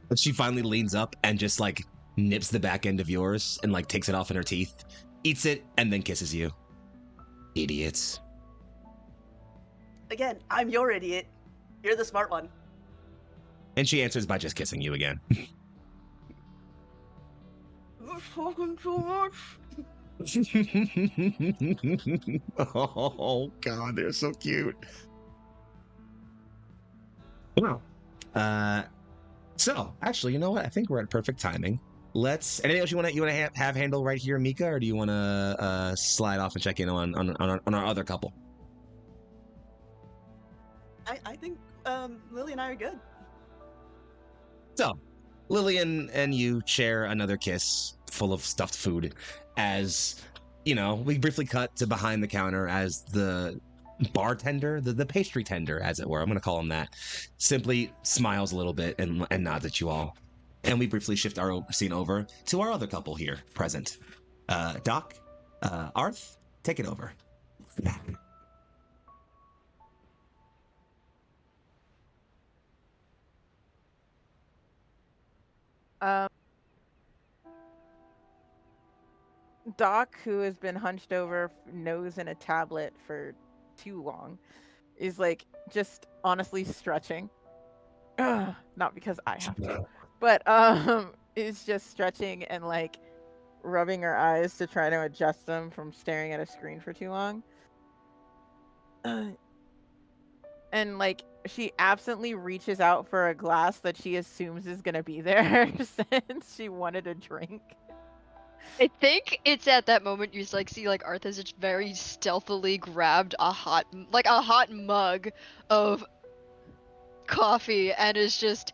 But she finally leans up and just like nips the back end of yours and like takes it off in her teeth, eats it, and then kisses you. Idiots. Again, I'm your idiot. You're the smart one. And she answers by just kissing you again. You're talking too much. Oh god, they're so cute. Well, so actually, you know what? I think we're at perfect timing. Anything else you want to have handle right here, Mika, or do you want to slide off and check in on our other couple? I think Lily and I are good. So, Lillian and you share another kiss full of stuffed food as, you know, we briefly cut to behind the counter as the bartender, the pastry tender, as it were, I'm going to call him that, simply smiles a little bit and nods at you all. And we briefly shift our scene over to our other couple here present. Doc, Arth, take it over. Doc, who has been hunched over, nose in a tablet for too long, is like just honestly stretching. Not because I have to, but is just stretching and like rubbing her eyes to try to adjust them from staring at a screen for too long. And like she absently reaches out for a glass that she assumes is gonna be there since she wanted a drink. I think it's at that moment you like see like Arth has just very stealthily grabbed a hot mug of coffee and is just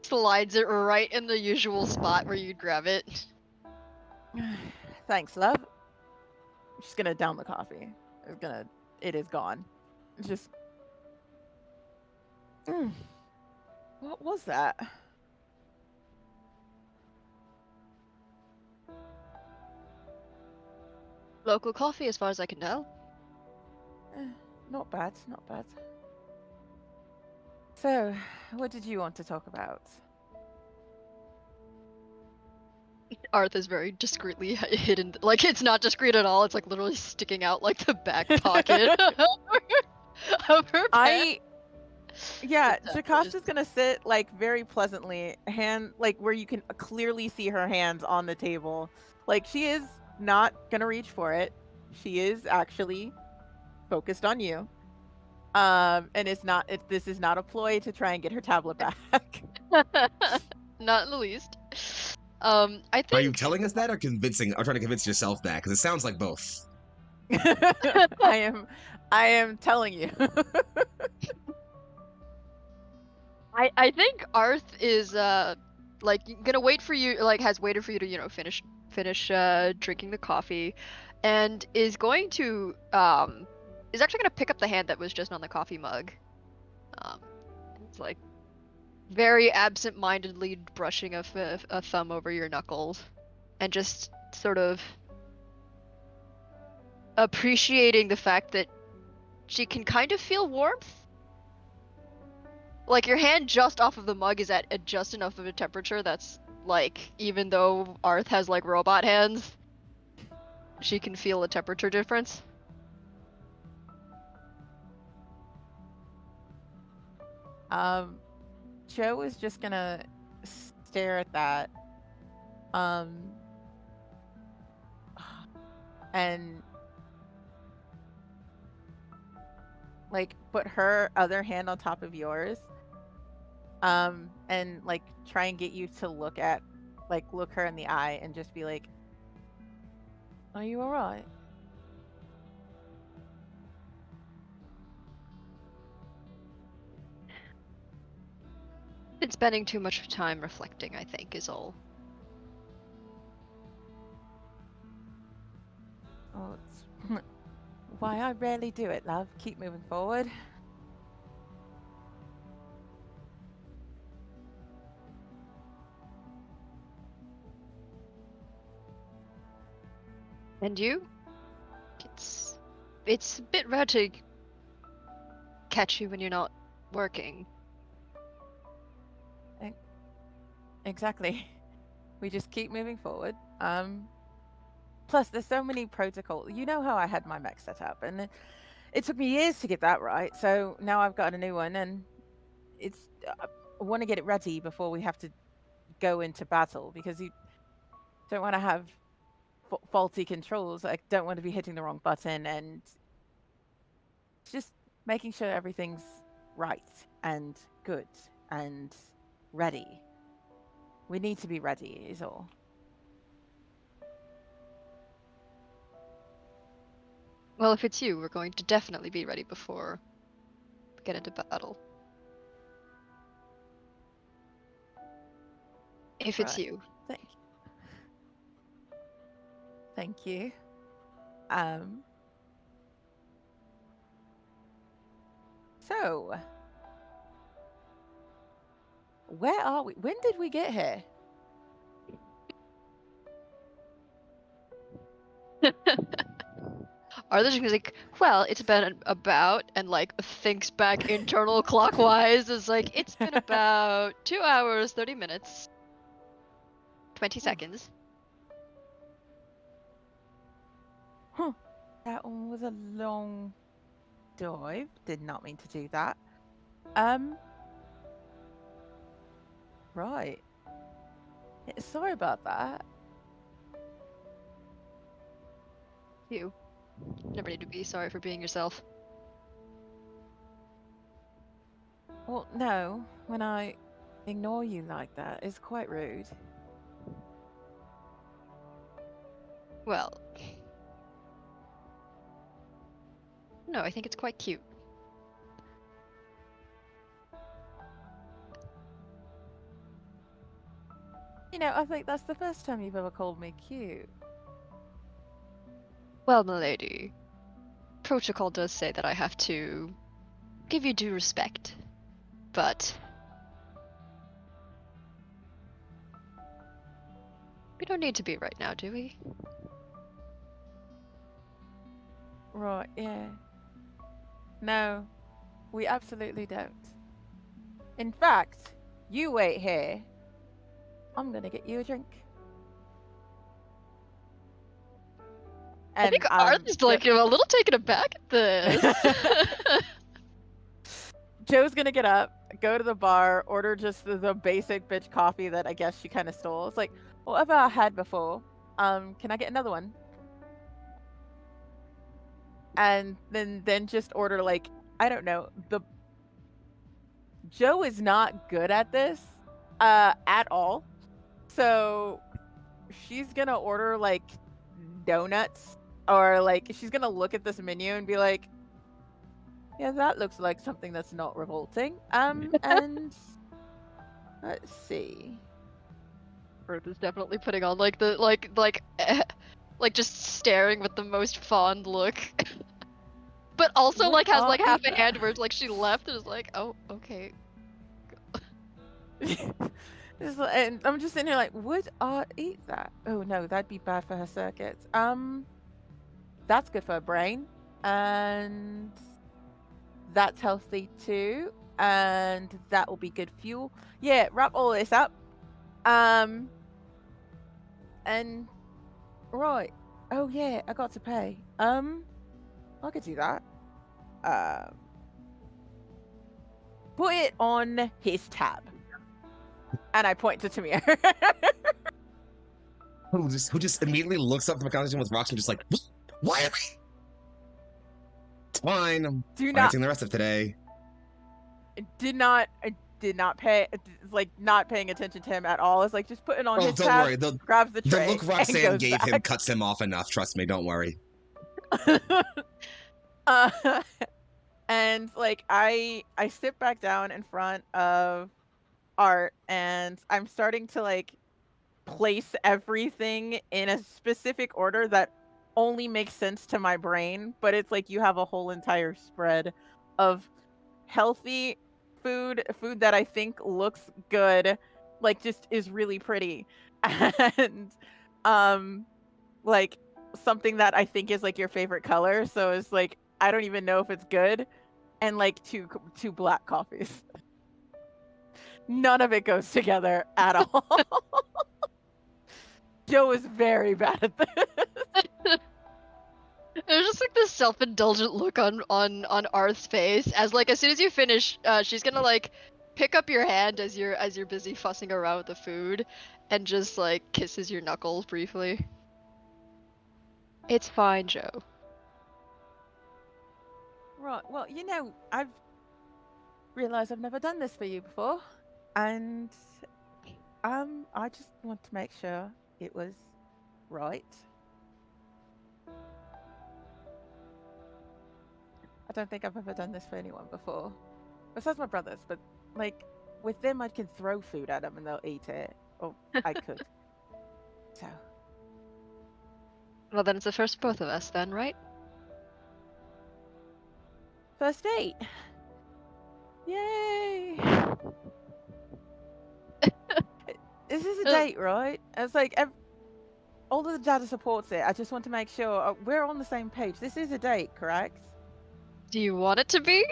slides it right in the usual spot where you'd grab it. Thanks, love. She's gonna down the coffee. It is gone. It's just what was that? Local coffee, as far as I can tell. Not bad, not bad. So, what did you want to talk about? Arth is very discreetly hidden. Like, it's not discreet at all. It's like literally sticking out like the back pocket of her pants. Yeah, It's Jakasta's gonna sit like very pleasantly, like where you can clearly see her hands on the table. Like she is not gonna reach for it. she is actually focused on you. And this is not a ploy to try and get her tablet back. Not in the least. I Are you think telling us that or trying to convince yourself that? Because it sounds like both. I am telling you. I think Arth is like gonna wait for you, like has waited for you to, you know, finish drinking the coffee, and is going to is actually gonna pick up the hand that was just on the coffee mug. It's like very absent-mindedly brushing a thumb over your knuckles, and just sort of appreciating the fact that she can kind of feel warmth. Like, your hand just off of the mug is at just enough of a temperature that's, like, even though Arth has, like, robot hands, she can feel a temperature difference. Joe is just gonna stare at that. And like put her other hand on top of yours. And like try and get you to look her in the eye and just be like, "Are you all right?" Been spending too much time reflecting, I think, is all. Oh, it's why I rarely do it, love. Keep moving forward. And you? It's a bit rare to catch you when you're not working. Exactly. We just keep moving forward. Plus, there's so many protocols. You know how I had my mech set up, and it took me years to get that right. So now I've got a new one, and I want to get it ready before we have to go into battle, because you don't want to have faulty controls. I don't want to be hitting the wrong button, and just making sure everything's right and good and ready. We need to be ready, is all. Well, if it's you, we're going to definitely be ready before we get into battle. If it's Right. you. Thank you. So, where are we? When did we get here? Arthur's just like, well, it's been about, and like thinks back internal clockwise. Is like, it's been about 2 hours, 30 minutes, 20 seconds. Huh. That one was a long dive. Did not mean to do that. Right. Yeah, sorry about that. You never need to be sorry for being yourself. Well, no. When I ignore you like that, it's quite rude. Well, no, I think it's quite cute. You know, I think that's the first time you've ever called me cute. Well, milady, protocol does say that I have to give you due respect, but we don't need to be right now, do we? Right, yeah. No, we absolutely don't. In fact, you wait here. I'm gonna get you a drink. I think Arthur's like a little taken aback at this. Joe's gonna get up, go to the bar, order just the basic bitch coffee that I guess she kind of stole. It's like, whatever I had before. Can I get another one? and then just order like, I don't know, Joe is not good at this at all. So she's gonna order like donuts, or like she's gonna look at this menu and be like, yeah, that looks like something that's not revolting. And let's see. Earth is definitely putting on like the like just staring with the most fond look. But also Would like has Art like half eat a hand where like she left and is like, oh, okay. And I'm just sitting here like, would Art eat that? Oh no, that'd be bad for her circuits. That's good for her brain, and that's healthy too, and that will be good fuel. Yeah, wrap all this up. And right. Oh yeah, I got to pay. I could do that. Put it on his tab. And I point to Tamir. Who just immediately looks up the conversation with Roxy, just like, why am I? It's fine. I'm Do not financing the rest of today. did not pay, like not paying attention to him at all. It's like just put it on Oh, his don't tab, worry. The grabs the tray, look and Roxanne goes gave him back. cuts him off enough. Trust me. Don't worry. uh, and like I sit back down in front of Art, and I'm starting to like place everything in a specific order that only makes sense to my brain, but it's like you have a whole entire spread of healthy food that I think looks good, like just is really pretty, and like something that I think is like your favorite color, so it's like I don't even know if it's good, and like two black coffees. None of it goes together at all. Joe is very bad at this. There's just like this self-indulgent look on Arth's face as like as soon as you finish, she's gonna like pick up your hand as you're busy fussing around with the food, and just like kisses your knuckles briefly. It's fine, Joe. Right. Well, you know, I've realized I've never done this for you before, and I just want to make sure it was right. I don't think I've ever done this for anyone before, besides my brothers. But like with them, I can throw food at them and they'll eat it, or I could. So. Well, then it's the first for both of us, then, right? First date. Yay! This is a date, right? It's like all of the data supports it. I just want to make sure we're on the same page. This is a date, correct? Do you want it to be?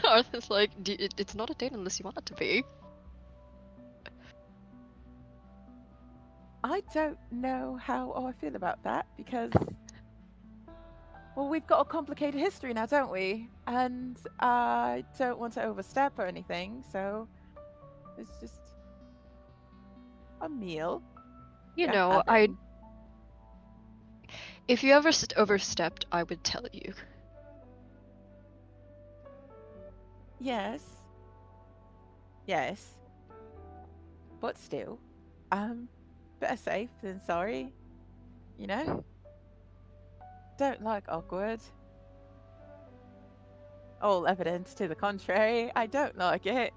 Arthur's like, it's not a date unless you want it to be. I don't know how I feel about that because, well, we've got a complicated history now, don't we? And I don't want to overstep or anything, so it's just a meal. You Yeah, know, if you ever overstepped, I would tell you. Yes. Yes. But still, better safe than sorry. You know? Don't like awkward. All evidence to the contrary. I don't like it.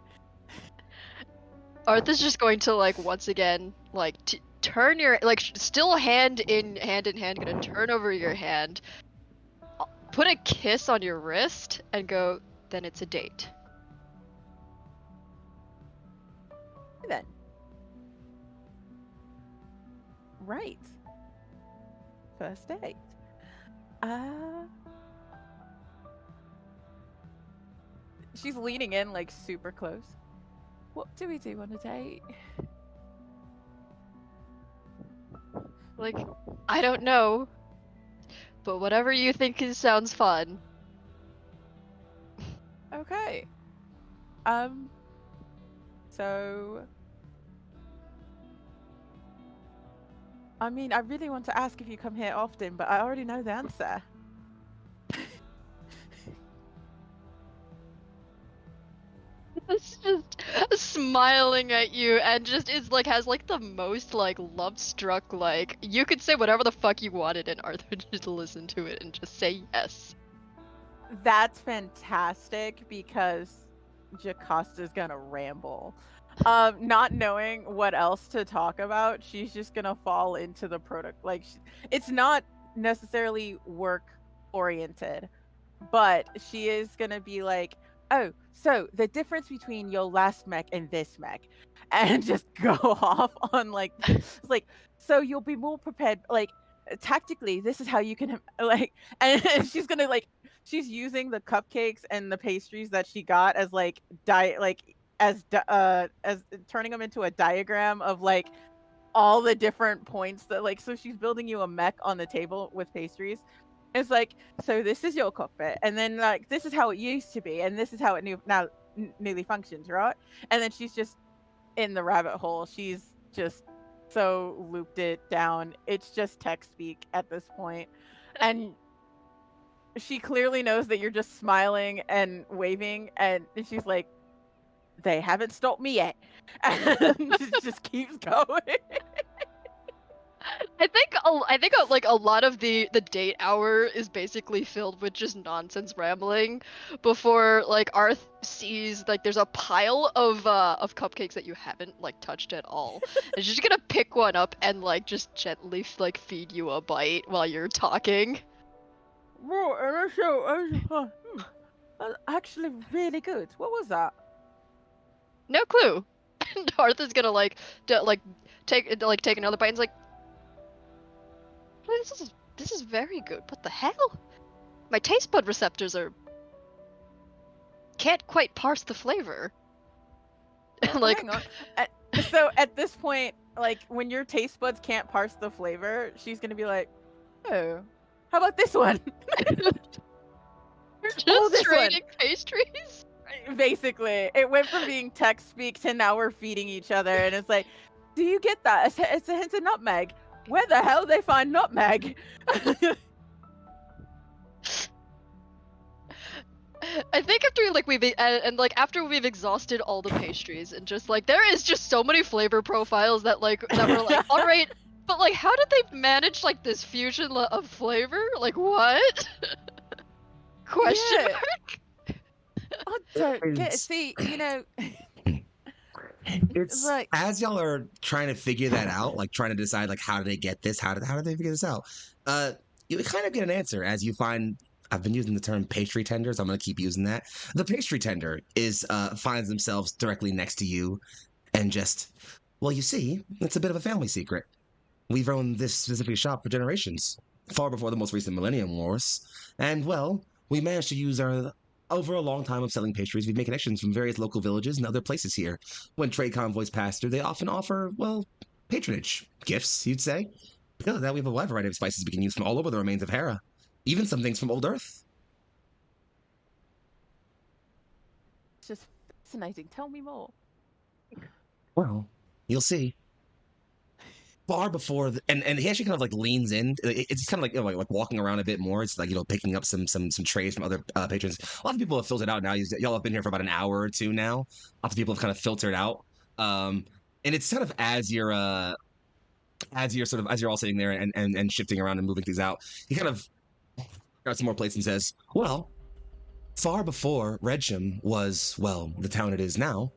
Arth is just going to like once again like turn your like still hand in hand, gonna turn over your hand, put a kiss on your wrist, and go. Then it's a date. Then. Right. First date. She's leaning in like super close. What do we do on a date? Like, I don't know, but whatever you think sounds fun. Okay. So I mean, I really want to ask if you come here often, but I already know the answer. just smiling at you and just is like has like the most like love struck like you could say whatever the fuck you wanted and Arthur would just listen to it and just say yes. That's fantastic because Jacosta's gonna ramble. Not knowing what else to talk about, she's just gonna fall into the product. Like, it's not necessarily work oriented, but she is gonna be like, oh, so the difference between your last mech and this mech, and just go off on like, it's like, so you'll be more prepared. Like, tactically, this is how you can like, and she's gonna like, she's using the cupcakes and the pastries that she got as like as turning them into a diagram of like all the different points that like, so she's building you a mech on the table with pastries. It's like, so this is your cockpit, and then like this is how it used to be, and this is how it now newly functions, right? And then she's just in the rabbit hole. She's just so looped it down. It's just text speak at this point, and she clearly knows that you're just smiling and waving, and she's like, they haven't stopped me yet. And just keeps going. I think like a lot of the date hour is basically filled with just nonsense rambling before like Arth sees like there's a pile of cupcakes that you haven't like touched at all. And she's gonna pick one up and like just gently like feed you a bite while you're talking. Actually really good. What was that? No clue. And Arth is gonna take another bite and is like, this is very good. What the hell? My taste bud receptors can't quite parse the flavor. Like, hang on. So at this point, like when your taste buds can't parse the flavor, she's gonna be like, oh, how about this one? we're just trading pastries. Basically, it went from being text speak to now we're feeding each other, and it's like, do you get that? It's a hint of nutmeg. Where the hell they find nutmeg? I think after we've exhausted all the pastries and just like there is just so many flavor profiles that we're like, all right, but like how did they manage like this fusion of flavor? Like what? Question mark? I don't get it. See, it's like, as y'all are trying to figure that out, like trying to decide like how did they get this, how did they figure this out, you kind of get an answer as you find. I've been using the term pastry tender, so I'm going to keep using that. The pastry tender finds themselves directly next to you, and just, well, you see, it's a bit of a family secret. We've owned this specific shop for generations, far before the most recent Millennium Wars, and well, we managed to use over a long time of selling pastries, we've made connections from various local villages and other places here. When trade convoys pass through, they often offer, well, patronage. Gifts, you'd say. Because of that, we have a wide variety of spices we can use from all over the remains of Hera. Even some things from old Earth. it's just fascinating. Tell me more. Well, you'll see. Far before, and he actually kind of like leans in. It's kind of like like walking around a bit more. It's like picking up some trays from other patrons. A lot of people have filtered out now. Y'all have been here for about an hour or two now. Lots of people have kind of filtered out. And it's kind of as you're all sitting there and shifting around and moving things out, he kind of grabs some more plates and says, "Well, far before Redcham was the town it is now,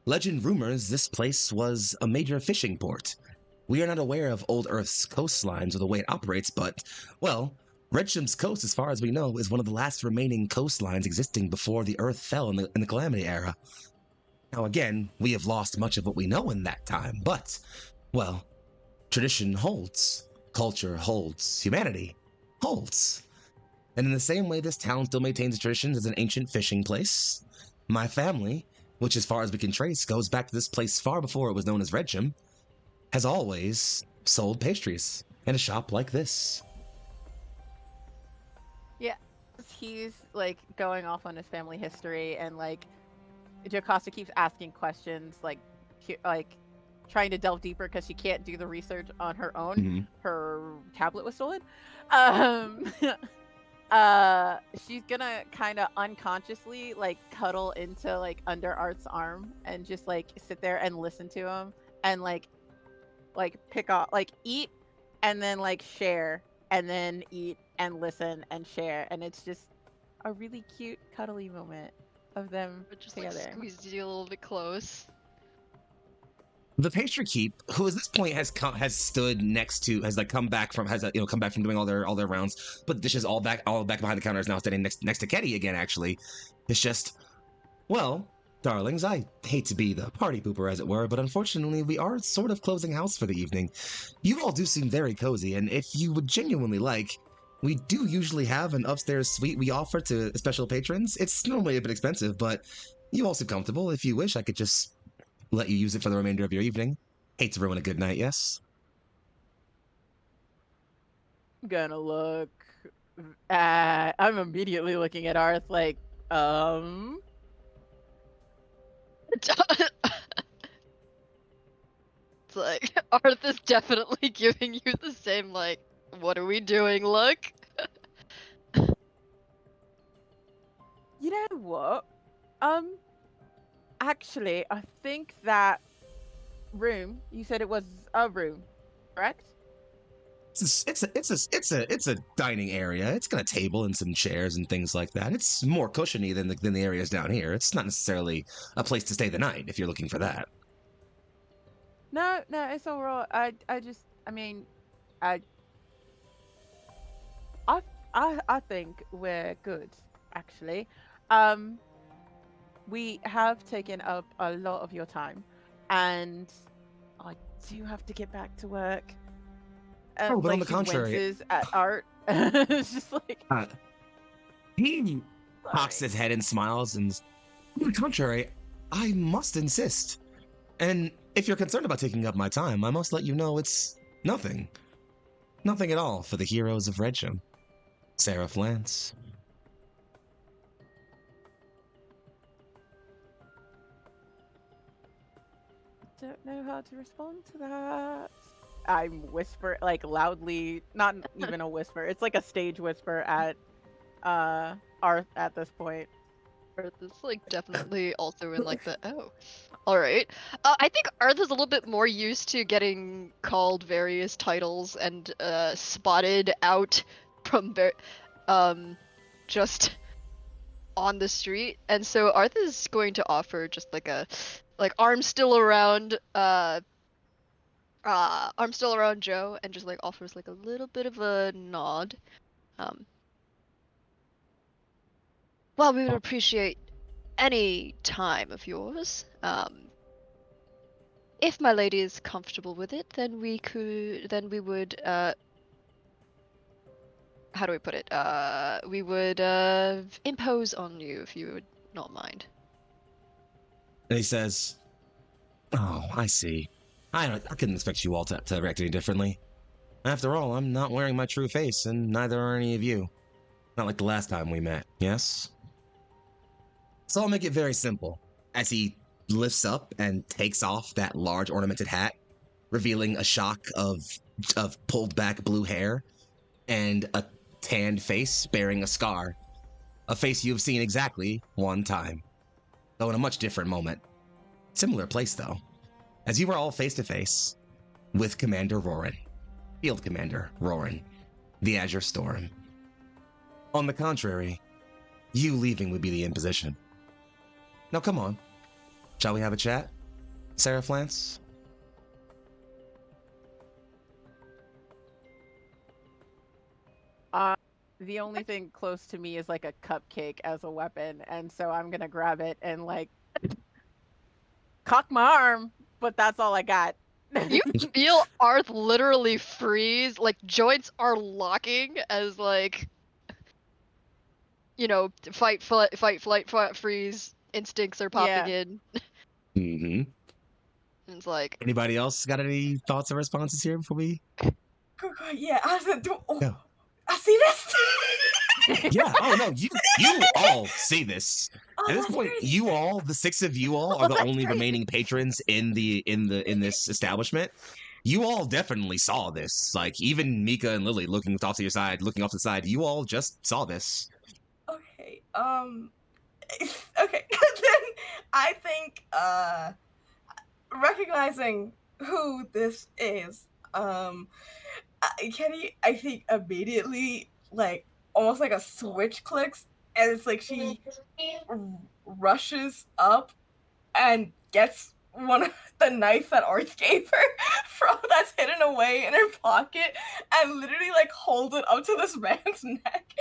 legend rumors this place was a major fishing port." We are not aware of old Earth's coastlines or the way it operates, but, Redcham's coast, as far as we know, is one of the last remaining coastlines existing before the Earth fell in the Calamity Era. Now again, we have lost much of what we know in that time, but, tradition holds. Culture holds. Humanity holds. And in the same way this town still maintains its traditions as an ancient fishing place, my family, which as far as we can trace, goes back to this place far before it was known as Redcham, has always sold pastries in a shop like this. Yeah, he's like going off on his family history, and like Jocasta keeps asking questions, like trying to delve deeper because she can't do the research on her own. Mm-hmm. Her tablet was stolen. she's gonna kind of unconsciously like cuddle into like under Art's arm and just like sit there and listen to him and like pick off like eat and then like share and then eat and listen and share, and it's just a really cute cuddly moment of them But just together. like squeeze you a little bit close. The pastry keep, who at this point has stood next to, has like come back from doing all their rounds, but dishes all back behind the counter, is now standing next to Ketty again. Actually, it's just, well, darlings, I hate to be the party pooper, as it were, but unfortunately, we are sort of closing house for the evening. You all do seem very cozy, and if you would genuinely like, we do usually have an upstairs suite we offer to special patrons. It's normally a bit expensive, but you all seem comfortable. If you wish, I could just let you use it for the remainder of your evening. Hate to ruin a good night, yes? I'm gonna look I'm immediately looking at Arth like, It's like Arth is definitely giving you the same like, what are we doing look? you know what? Actually, I think that room, you said it was a room, correct? It's a dining area. It's got a table and some chairs and things like that. It's more cushiony than the areas down here. It's not necessarily a place to stay the night if you're looking for that. No, it's all right. I think we're good, actually. We have taken up a lot of your time, and I do have to get back to work. Oh, but on the she contrary, winces at Art. It's just like he cocks his head and smiles, and on the contrary, I must insist. And if you're concerned about taking up my time, I must let you know it's nothing. Nothing at all for the heroes of Redcham. Seraph Lance. Don't know how to respond to that. I'm whisper like loudly, not even a whisper. It's like a stage whisper at Arth at this point. Arth is like definitely also in like the all right. I think Arth is a little bit more used to getting called various titles and spotted out from just on the street, and so Arth is going to offer just like a arm still around Joe, and just like offers like a little bit of a nod. Well, we would appreciate any time of yours. If my lady is comfortable with it, then we would how do we put it? We would impose on you if you would not mind. And he says, "Oh, I see. I couldn't expect you all to react any differently. After all, I'm not wearing my true face, and neither are any of you. Not like the last time we met, yes? So I'll make it very simple." As he lifts up and takes off that large ornamented hat, revealing a shock of pulled back blue hair and a tanned face bearing a scar. A face you've seen exactly one time, though in a much different moment. Similar place, though, as you were all face to face with Commander Roran, Field Commander Roran, the Azure Storm. On the contrary, you leaving would be the imposition. Now come on, shall we have a chat, Seraph Lance? The only thing close to me is like a cupcake as a weapon, and so I'm gonna grab it and like cock my arm, but that's all I got. You feel Arth literally freeze, like joints are locking as like, you know, fight, flight, freeze instincts are popping in. Mm-hmm. It's like, Anybody else got any thoughts or responses here before we? Yeah, I said, No. I see this. Yeah. Oh no. You all see this. Oh, At this that's point, great. you all, the six of you all, are the that's only great. remaining patrons in this establishment. You all definitely saw this. Like, even Mika and Lily looking off to your side, looking off to the side, you all just saw this. Okay. Okay. Then I think recognizing who this is, Kenny, I think immediately, like, almost like a switch clicks, and it's like she rushes up and gets one of the knife that Arth gave her from that's hidden away in her pocket, and literally like hold it up to this man's neck.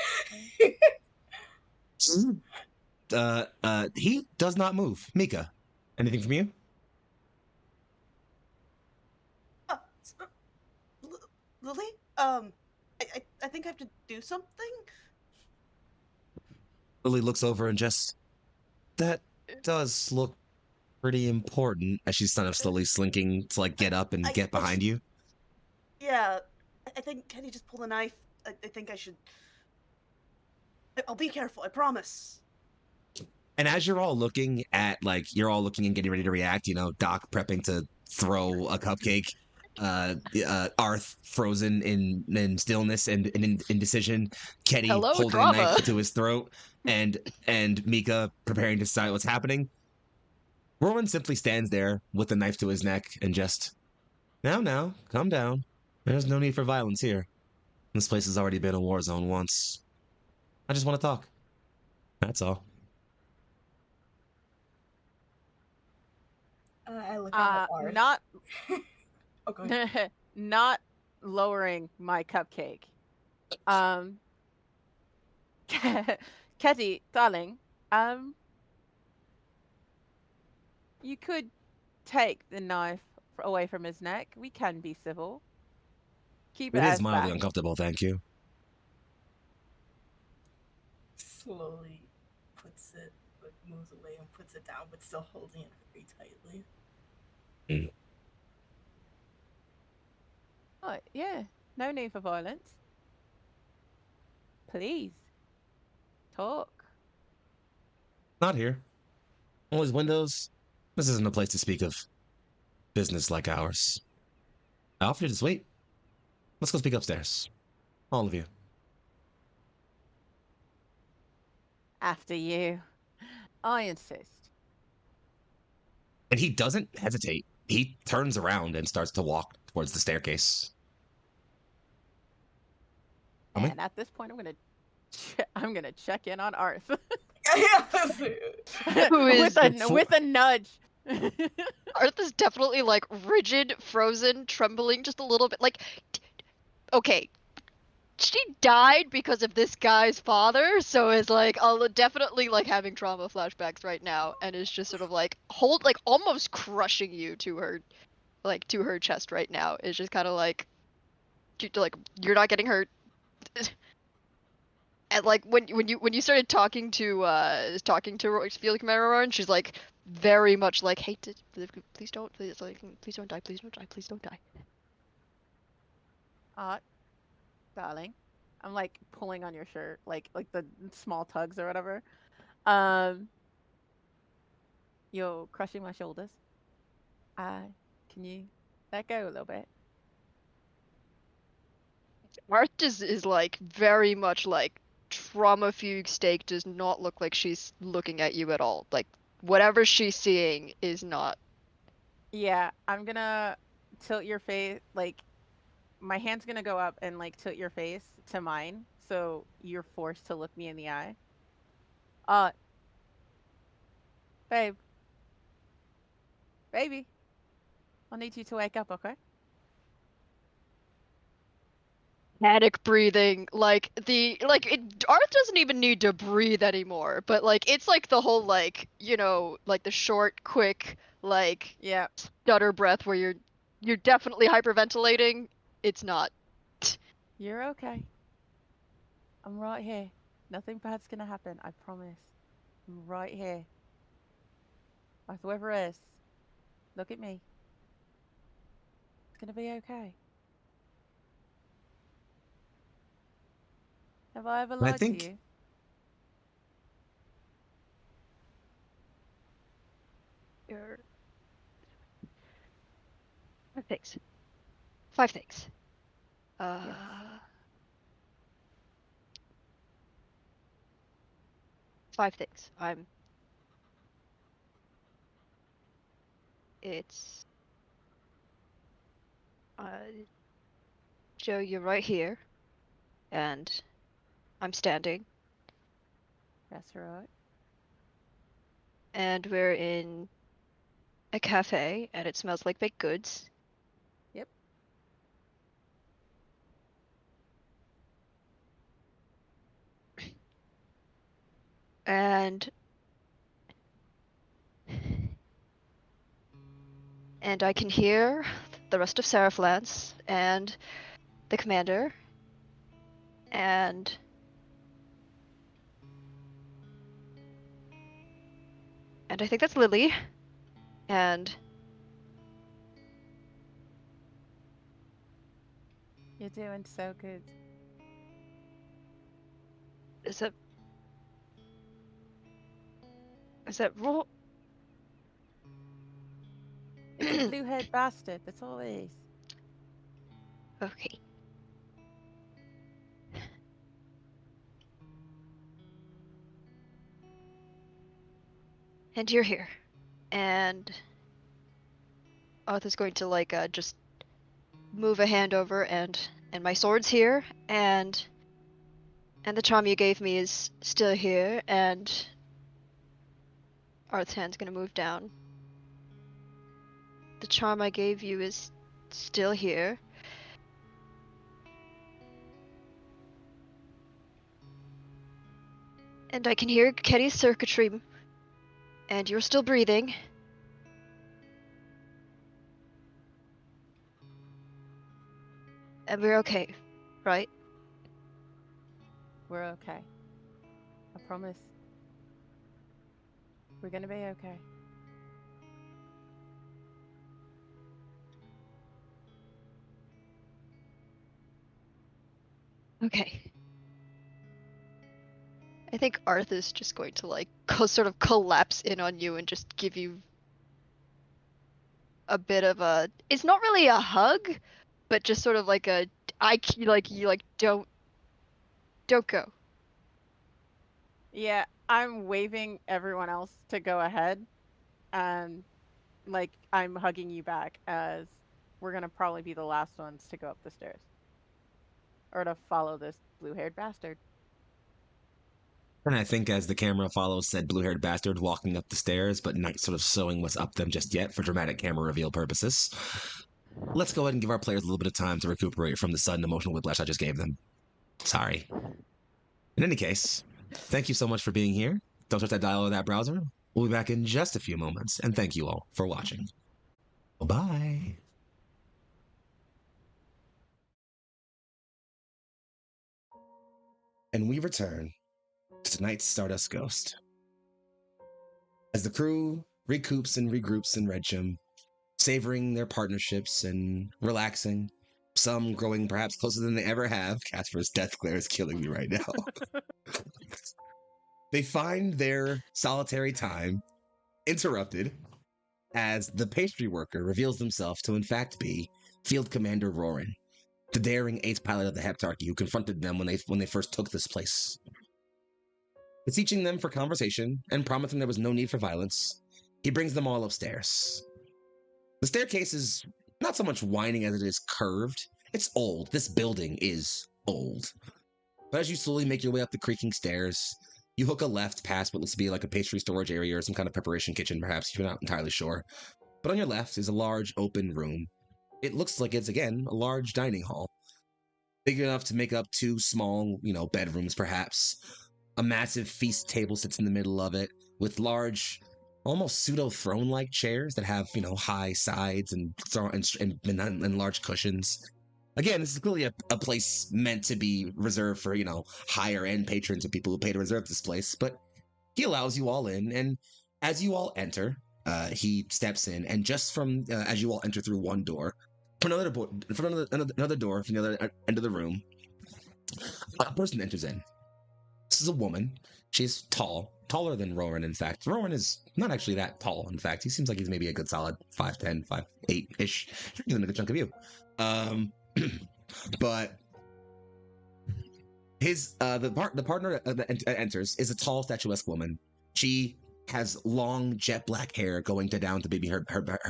He does not move. Mika, anything from you? S- Lily? I think I have to do something? Lily looks over and just, that does look pretty important, as she's kind of slowly slinking to like get up and get behind you. Yeah, I think, can you just pull the knife? I think I should... I'll be careful, I promise. And as you're all looking at, like, you're all looking and getting ready to react, you know, Doc prepping to throw a cupcake, Arth frozen in stillness and in indecision, Kenny Hello, holding drama. a knife to his throat, and Mika preparing to decide what's happening. Rowan simply stands there with the knife to his neck and just, now, calm down. There's no need for violence here. This place has already been a war zone once. I just want to talk. That's all. I look at Arth. Not Oh, go ahead. not lowering my cupcake. Ketty, darling, you could take the knife away from his neck. We can be civil. Keep it It as is mildly that. uncomfortable, thank you. Slowly moves away and puts it down, but still holding it very tightly. Oh, yeah. No need for violence. Please. Talk. Not here. All these windows. This isn't a place to speak of business like ours. I offer you to just wait. Let's go speak upstairs. All of you. After you. I insist. And he doesn't hesitate. He turns around and starts to walk towards the staircase. Coming? And at this point, I'm gonna check in on Arth Who is with a nudge. Arth is definitely like rigid, frozen, trembling just a little bit. Like, okay, she died because of this guy's father, so is like definitely like having trauma flashbacks right now, and is just sort of like almost crushing you to her chest right now. Is just kind of like you're not getting hurt. And like when you started talking to Field Commander Rowan, she's like very much like, hey, please don't die, please don't die. Darling, I'm like pulling on your shirt, like the small tugs or whatever. You're crushing my shoulders. Can you let go a little bit? Arth is like very much like trauma fugue steak, does not look like she's looking at you at all. Like whatever she's seeing is not. Yeah, I'm gonna tilt your face, like my hand's gonna go up and like tilt your face to mine, so you're forced to look me in the eye. Babe. Baby. I'll need you to wake up, okay? Panic breathing, Arth doesn't even need to breathe anymore, but like it's like the whole like, you know, like the short, quick, like Yeah. stutter breath where you're definitely hyperventilating. It's not. You're okay. I'm right here. Nothing bad's gonna happen, I promise. I'm right here. Like whoever it is, look at me. It's gonna be okay. Have I ever lied to you? You're... Thanks. 5 things. Yes. 5 things. It's Joe, you're right here, and I'm standing, That's right. and we're in a cafe, and it smells like baked goods. Yep. And I can hear the rest of Seraph Lance and the commander, and I think that's Lily, and You're doing so good. is that Ro- It's a blue-haired bastard. That's all it is. Okay. And you're here. And Arth is going to like just move a hand over, and my sword's here, and the charm you gave me is still here, and Arth's hand's gonna move down. The charm I gave you is still here. And I can hear Ketty's circuitry, and you're still breathing. And we're okay, right? We're okay. I promise. We're gonna be okay. Okay. I think Arth is just going to like sort of collapse in on you and just give you a bit of a. It's not really a hug, but just sort of like a. Don't go. Yeah, I'm waving everyone else to go ahead, and like I'm hugging you back as we're gonna probably be the last ones to go up the stairs, or to follow this blue-haired bastard. And I think as the camera follows said blue-haired bastard walking up the stairs, but not sort of showing what's up them just yet for dramatic camera reveal purposes, let's go ahead and give our players a little bit of time to recuperate from the sudden emotional whiplash I just gave them. Sorry. In any case, thank you so much for being here. Don't touch that dial or that browser. We'll be back in just a few moments, and thank you all for watching. Bye. And we return to tonight's Stardust Ghost. As the crew recoups and regroups in Redcham, savoring their partnerships and relaxing, some growing perhaps closer than they ever have. Casper's death glare is killing me right now. They find their solitary time interrupted as the pastry worker reveals themselves to in fact be Field Commander Roran, the daring ace pilot of the Heptarchy who confronted them when they first took this place. Beseeching them for conversation and promising there was no need for violence, he brings them all upstairs. The staircase is not so much winding as it is curved. It's old. This building is old. But as you slowly make your way up the creaking stairs, you hook a left past what looks to be like a pastry storage area or some kind of preparation kitchen, perhaps, if you're not entirely sure. But on your left is a large open room. It looks like it's, again, a large dining hall. Big enough to make up 2 small, bedrooms, perhaps. A massive feast table sits in the middle of it, with large, almost pseudo-throne-like chairs that have, high sides and large cushions. Again, this is clearly a place meant to be reserved for, higher-end patrons and people who pay to reserve this place, but he allows you all in, and as you all enter, he steps in, and just from, as you all enter through one door, from another door from the other end of the room, a person enters in. This is a woman. She's tall, taller than Roran, in fact. Roran is not actually that tall, in fact. He seems like he's maybe a good solid 5'10", 5'8"-ish, even a good chunk of you. But his the partner that enters is a tall, statuesque woman. She has long jet black hair going down to maybe her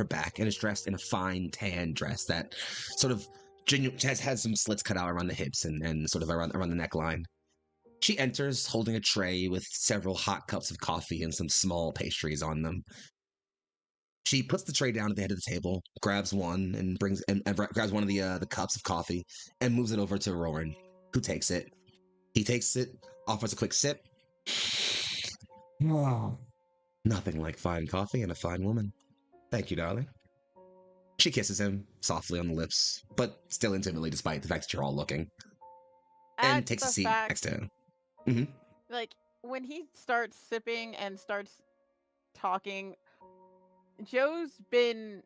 back, and is dressed in a fine tan dress that sort of has some slits cut out around the hips and sort of around the neckline. She enters holding a tray with several hot cups of coffee and some small pastries on them. She puts the tray down at the head of the table, grabs one, and grabs one of the cups of coffee, and moves it over to Roran, who takes it. He takes it, offers a quick sip. Nothing like fine coffee and a fine woman. Thank you, darling. She kisses him softly on the lips, but still intimately, despite the fact that you're all looking, and At takes a the seat fact, next to him. Mm-hmm. like when he starts sipping and starts talking, Joe's been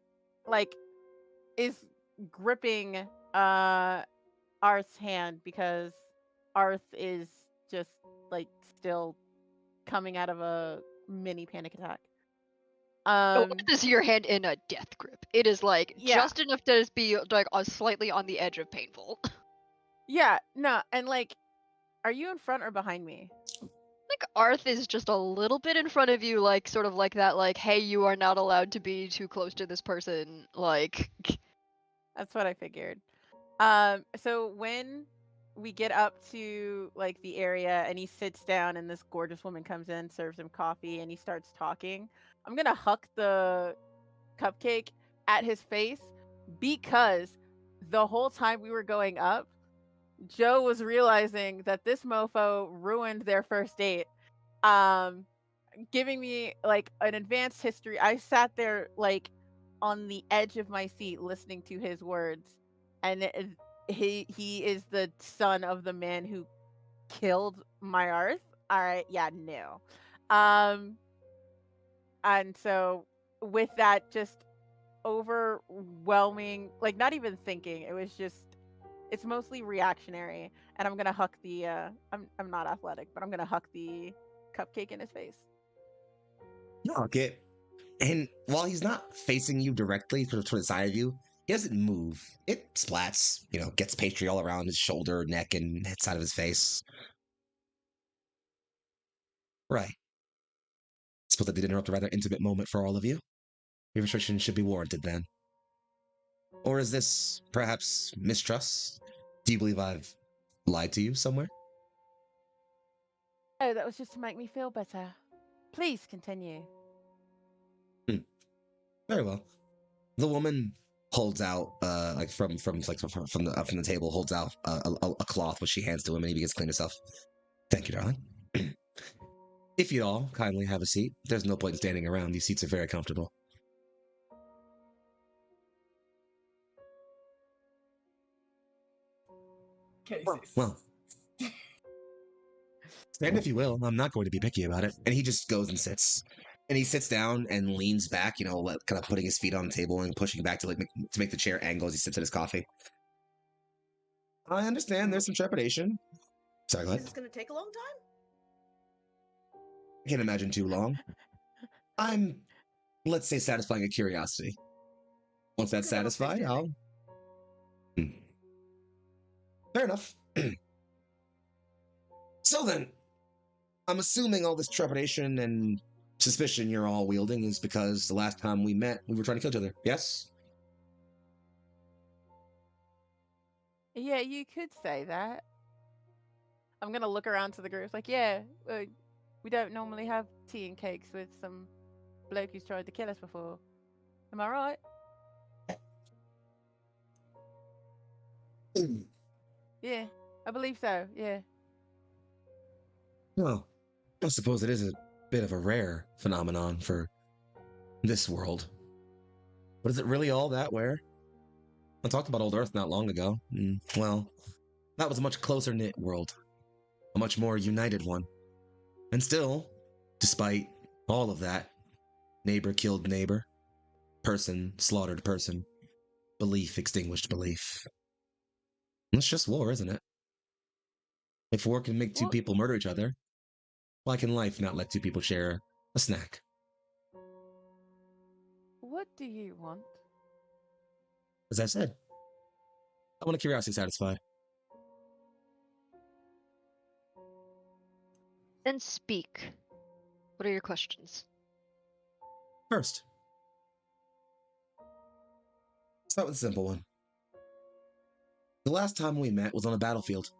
like is gripping Arth's hand because Arth is just like still coming out of a mini panic attack. This is your hand in a death grip. It is like Yeah. just enough to be like slightly on the edge of painful. Yeah, no, and like, are you in front or behind me? Like Arth is just a little bit in front of you, like sort of like that, like, hey, you are not allowed to be too close to this person. Like, That's what I figured. So when we get up to like the area and he sits down and this gorgeous woman comes in, serves him coffee, and he starts talking, I'm gonna huck the cupcake at his face because the whole time we were going up, Joe was realizing that this mofo ruined their first date. Giving me like an advanced history. I sat there like on the edge of my seat listening to his words, and he is the son of the man who killed my Arth. All right, yeah, no. And so with that just overwhelming, like not even thinking, it was just it's mostly reactionary, and I'm gonna huck the I'm not athletic, but I'm gonna huck the cupcake in his face. Okay. And while he's not facing you directly to the side of you, he doesn't move. It splats, gets pastry all around his shoulder, neck, and side of his face. Right. Suppose I did interrupt a rather intimate moment for all of you. Your restriction should be warranted then. Or is this perhaps mistrust? Do you believe I've lied to you somewhere? Oh, that was just to make me feel better. Please continue. Very well. The woman holds out, like from the table, holds out a cloth which she hands to him, and he begins to clean himself. Thank you, darling. If you'd all kindly have a seat, there's no point in standing around. These seats are very comfortable. Well, stand if you will. I'm not going to be picky about it. And he just goes and sits. And he sits down and leans back, kind of putting his feet on the table and pushing back to make the chair angle as he sips at his coffee. I understand there's some trepidation. Sorry, go Is ahead. this gonna take a long time? I can't imagine too long. I'm, let's say, satisfying a curiosity. Once that's Pretty almost satisfied, I'll... Fair enough. So then, I'm assuming all this trepidation and suspicion you're all wielding is because the last time we met, we were trying to kill each other, yes? Yeah, you could say that. I'm gonna look around to the group. Like, yeah, we don't normally have tea and cakes with some bloke who's tried to kill us before. Am I right? Yeah, I believe so. Yeah. Well, I suppose it is a bit of a rare phenomenon for this world. But is it really all that rare? I talked about Old Earth not long ago. Well, that was a much closer-knit world. A much more united one. And still, despite all of that, neighbor killed neighbor, person slaughtered person, belief extinguished belief. It's just war, isn't it? If war can make two people murder each other, why can life not let two people share a snack? What do you want? As I said, I want a curiosity satisfied. Then speak. What are your questions? First, start with a simple one. The last time we met was on a battlefield.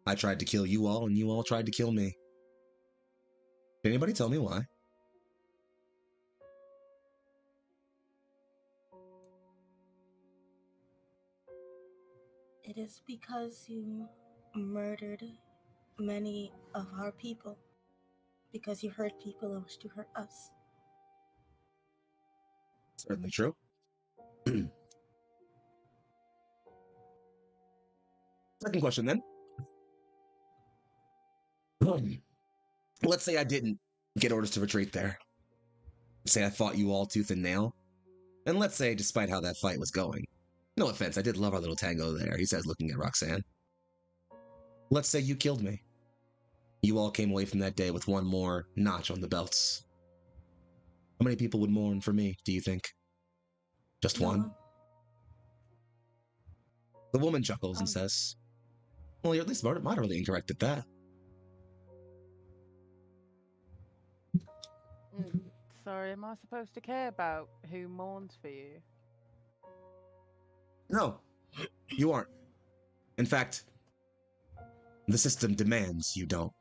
I tried to kill you all, and you all tried to kill me. Can anybody tell me why? It is because you murdered many of our people. Because you hurt people and wish to hurt us. Certainly true. Second question, then. Let's say I didn't get orders to retreat there. Say I fought you all tooth and nail. And let's say, despite how that fight was going, no offense, I did love our little tango there, he says, looking at Roxanne. Let's say you killed me. You all came away from that day with one more notch on the belts. How many people would mourn for me, do you think? Just one? The woman chuckles and says, well, you're at least moderately incorrect at that. Sorry, am I supposed to care about who mourns for you? No, you aren't. In fact, the system demands you don't.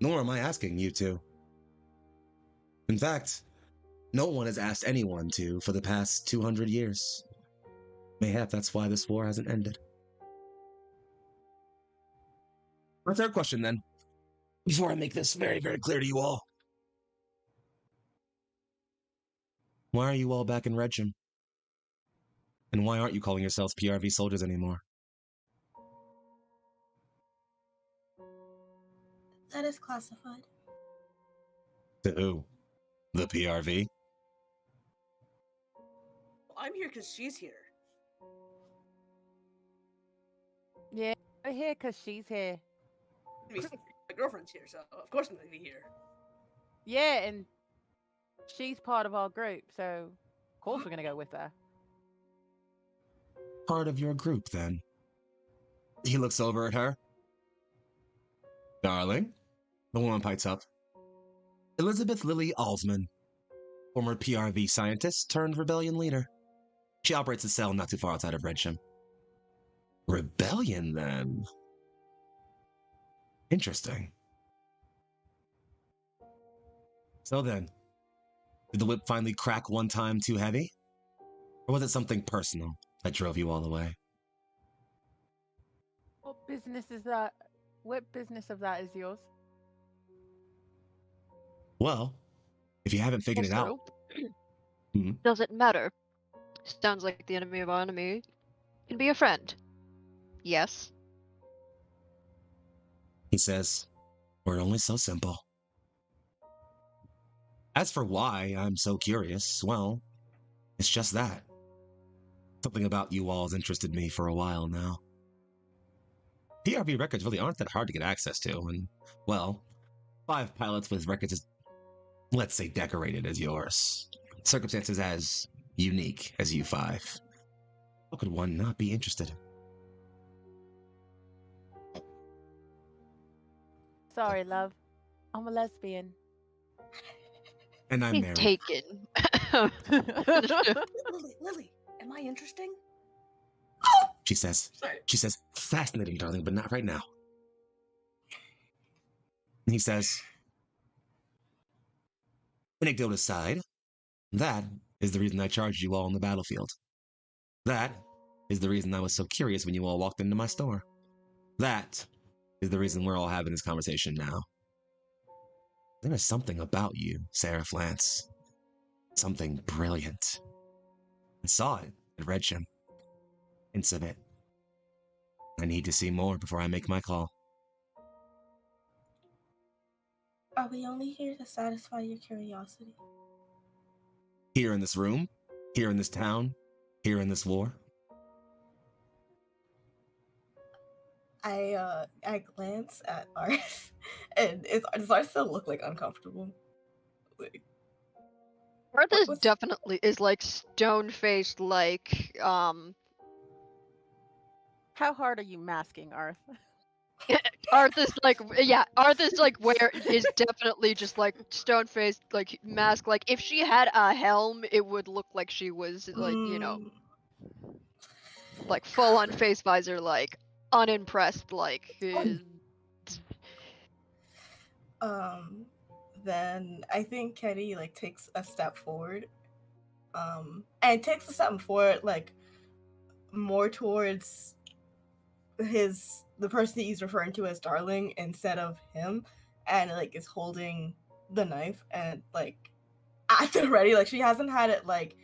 Nor am I asking you to. In fact, no one has asked anyone to for the past 200 years. Mayhap that's why this war hasn't ended. My third question, then, before I make this very, very clear to you all. Why are you all back in Redcham? And why aren't you calling yourselves PRV soldiers anymore? That is classified. To who? The PRV? I'm here because she's here. Yeah, we're here because she's here. I mean, my girlfriend's here, so of course I'm gonna be here. Yeah, and she's part of our group, so of course we're gonna go with her. Part of your group, then. He looks over at her. Darling, the woman pipes up. Elizabeth Lily Alsman, former PRV scientist turned rebellion leader. She operates a cell not too far outside of Redcham. Rebellion, then? Interesting. So then, did the whip finally crack one time too heavy? Or was it something personal that drove you all away? What business is that? What business of that is yours? Well, if you haven't figured it out... Doesn't matter. Sounds like the enemy of our enemy can be a friend. Yes. He says, we're only so simple. As for why I'm so curious, well, it's just that. Something about you all has interested me for a while now. PRV records really aren't that hard to get access to, and, well, 5 pilots with records as, let's say, decorated as yours. Circumstances as unique as you 5. How could one not be interested? Sorry, love. I'm a lesbian. And I'm He's married. taken. Lily, am I interesting? She says, fascinating, darling, but not right now. And he says, anecdote aside, that is the reason I charged you all on the battlefield. That is the reason I was so curious when you all walked into my store. That is the reason we're all having this conversation now. There is something about you, Seraph Lance. Something brilliant. I saw it at Redcham. Hints of it. I need to see more before I make my call. Are we only here to satisfy your curiosity? Here in this room, here in this town, here in this war. I glance at Arth, and does Arth still look like uncomfortable? Like, Arth is what's- definitely is like stone faced, like How hard are you masking, Arth? Arth is like where is definitely just like stone faced, like mask. Like if she had a helm, it would look like she was like Mm, like full on face visor, like unimpressed, like. Then I think Kenny like takes a step forward, and takes a step forward like more towards the person that he's referring to as darling instead of him, and like is holding the knife and like at the ready, like she hasn't had it like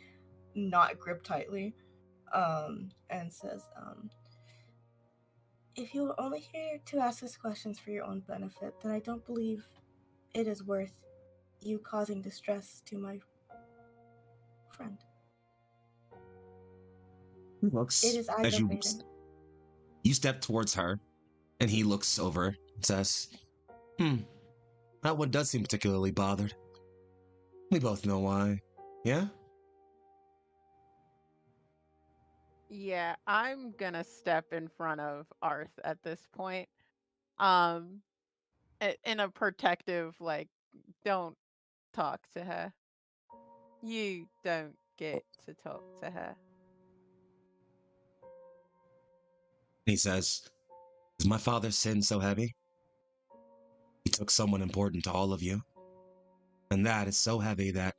not gripped tightly, and says, if you are only here to ask us questions for your own benefit, then I don't believe it is worth you causing distress to my friend. He looks It is as you aggravating. you step towards her, and he looks over and says, that one does seem particularly bothered. We both know why. Yeah? Yeah, I'm gonna step in front of Arth at this point. Um, in a protective, like, don't talk to her. You don't get to talk to her. He says, is my father's sin so heavy? He took someone important to all of you. And that is so heavy that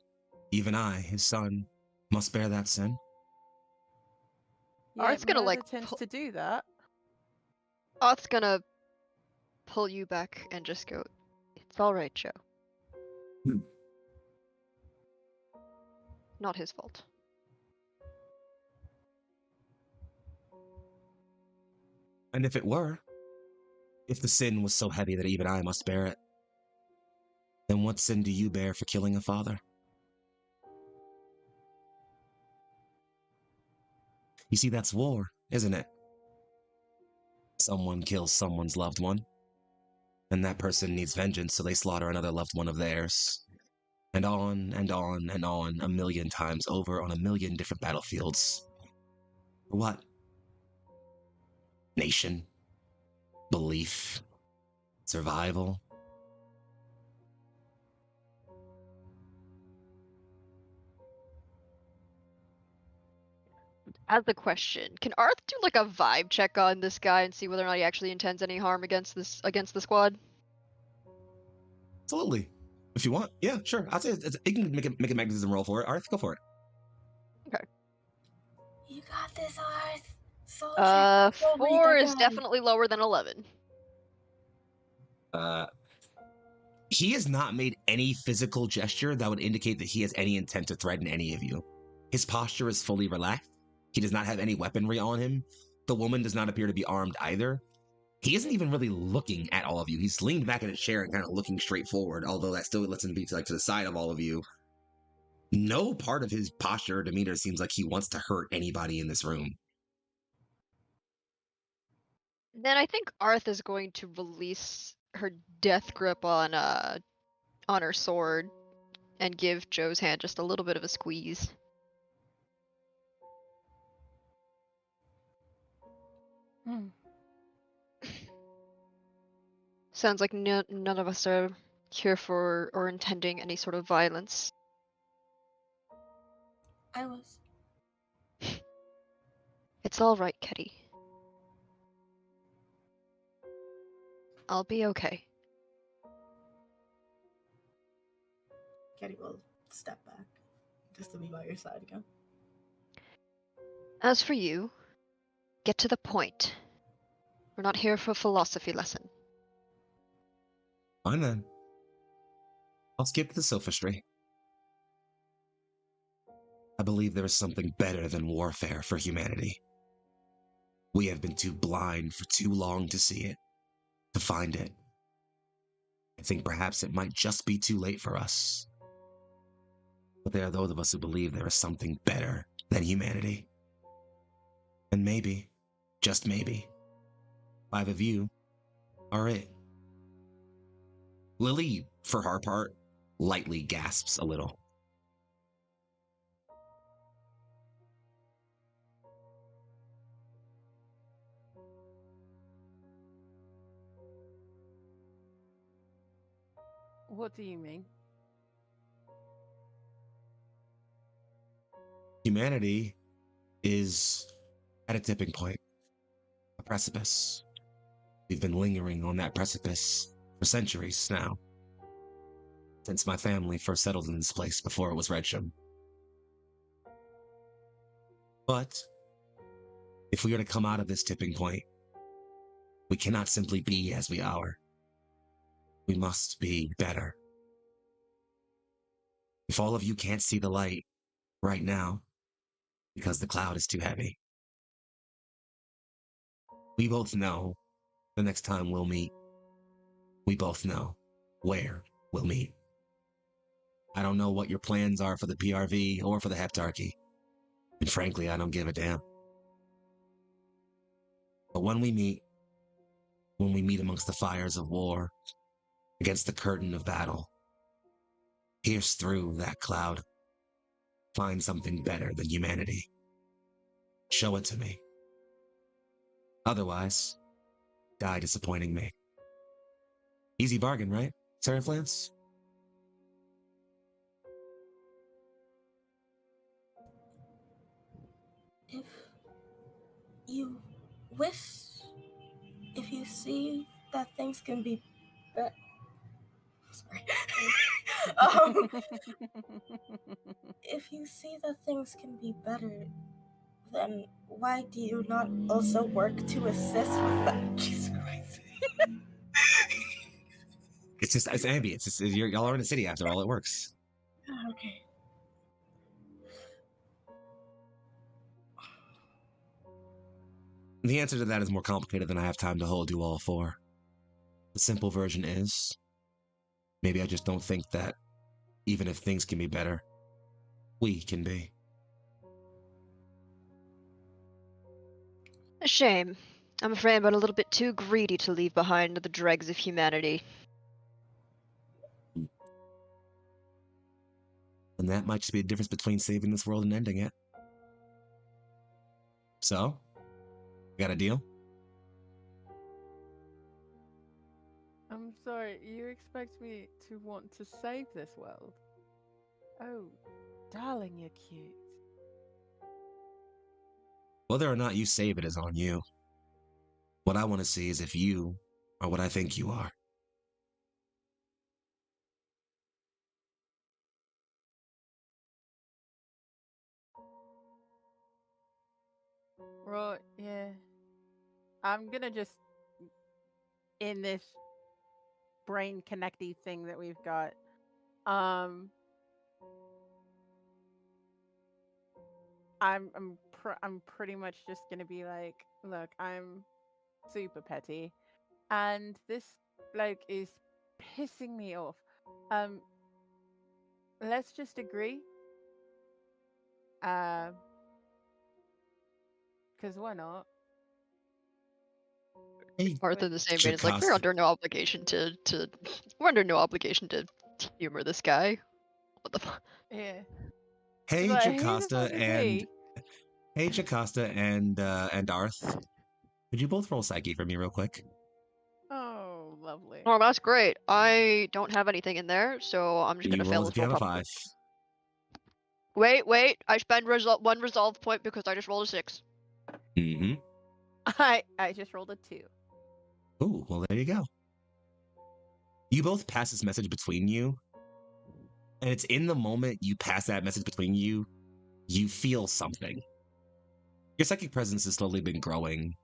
even I, his son, must bear that sin. Yeah, Arth's gonna murder like tends to do that. Arth's gonna pull you back and just go, it's alright, Joe. Hmm. Not his fault. And if it were, if the sin was so heavy that even I must bear it, then what sin do you bear for killing a father? You see, that's war, isn't it? Someone kills someone's loved one, and that person needs vengeance, so they slaughter another loved one of theirs. And on and on and on, a million times over on a million different battlefields. For what? Nation? Belief? Survival? As a question, can Arth do like a vibe check on this guy and see whether or not he actually intends any harm against the squad? Absolutely. If you want, yeah, sure. I'll say you can make a magnetism roll for it. Arth, go for it. You got this, Arth. Soul check. Don't read 4 the is guide. definitely lower than 11. He has not made any physical gesture that would indicate that he has any intent to threaten any of you. His posture is fully relaxed. He does not have any weaponry on him. The woman does not appear to be armed either. He isn't even really looking at all of you. He's leaned back in his chair and kind of looking straight forward, although that still lets him be to the side of all of you. No part of his posture or demeanor seems like he wants to hurt anybody in this room. Then I think Arth is going to release her death grip on her sword and give Joe's hand just a little bit of a squeeze. Hmm. Sounds like none of us are here for or intending any sort of violence. I was. It's all right, Ketty. I'll be okay. Kenny will step back just to be by your side again. As for you, get to the point. We're not here for a philosophy lesson. Fine then. I'll skip the sophistry. I believe there is something better than warfare for humanity. We have been too blind for too long to see it, to find it. I think perhaps it might just be too late for us. But there are those of us who believe there is something better than humanity. And maybe, just maybe, 5 of you are it. Lily, for her part, lightly gasps a little. What do you mean? Humanity is at a tipping point, a precipice. We've been lingering on that precipice for centuries now, since my family first settled in this place before it was Redcham. But if we are to come out of this tipping point, we cannot simply be as we are. We must be better. If all of you can't see the light right now, because the cloud is too heavy, we both know the next time we'll meet. We both know where we'll meet. I don't know what your plans are for the PRV or for the Heptarchy, and frankly, I don't give a damn. But when we meet amongst the fires of war, against the curtain of battle, pierce through that cloud, find something better than humanity. Show it to me. Otherwise, die disappointing me. Easy bargain, right, Seraph Lance? If you wish, if you see that things can be better. Sorry. If you see that things can be better, then why do you not also work to assist with that? Jesus Christ. It's ambient. Y'all are in the city after all. It works. Okay. The answer to that is more complicated than I have time to hold you all for. The simple version is, maybe I just don't think that even if things can be better, we can be. A shame. I'm afraid I'm a little bit too greedy to leave behind the dregs of humanity. And that might just be the difference between saving this world and ending it. So, got a deal? I'm sorry, you expect me to want to save this world? Oh, darling, you're cute. Whether or not you save it is on you. What I want to see is if you are what I think you are. Right, yeah. I'm gonna just, in this brain connecty thing that we've got, I'm pretty much just gonna be like, look, I'm super petty, and this bloke is pissing me off. Let's just agree. Because why not? Hey, Arth in the same vein is like, we're Jocasta. under no obligation we're under no obligation to humor this guy. What the fuck? Yeah. Hey, Like, who the Jocasta fuck is and he? hey, Jocasta and Arth. Could you both roll psyche for me real quick? Oh, lovely. Oh, that's great. I don't have anything in there, so I'm just You gonna roll fail if this you roll have a probably. 5. Wait, I spend one resolve point because I just rolled a 6. Mm-hmm. I just rolled a 2. Ooh, well, there you go. You both pass this message between you, and it's in the moment you pass that message between you, you feel something. Your psychic presence has slowly been growing,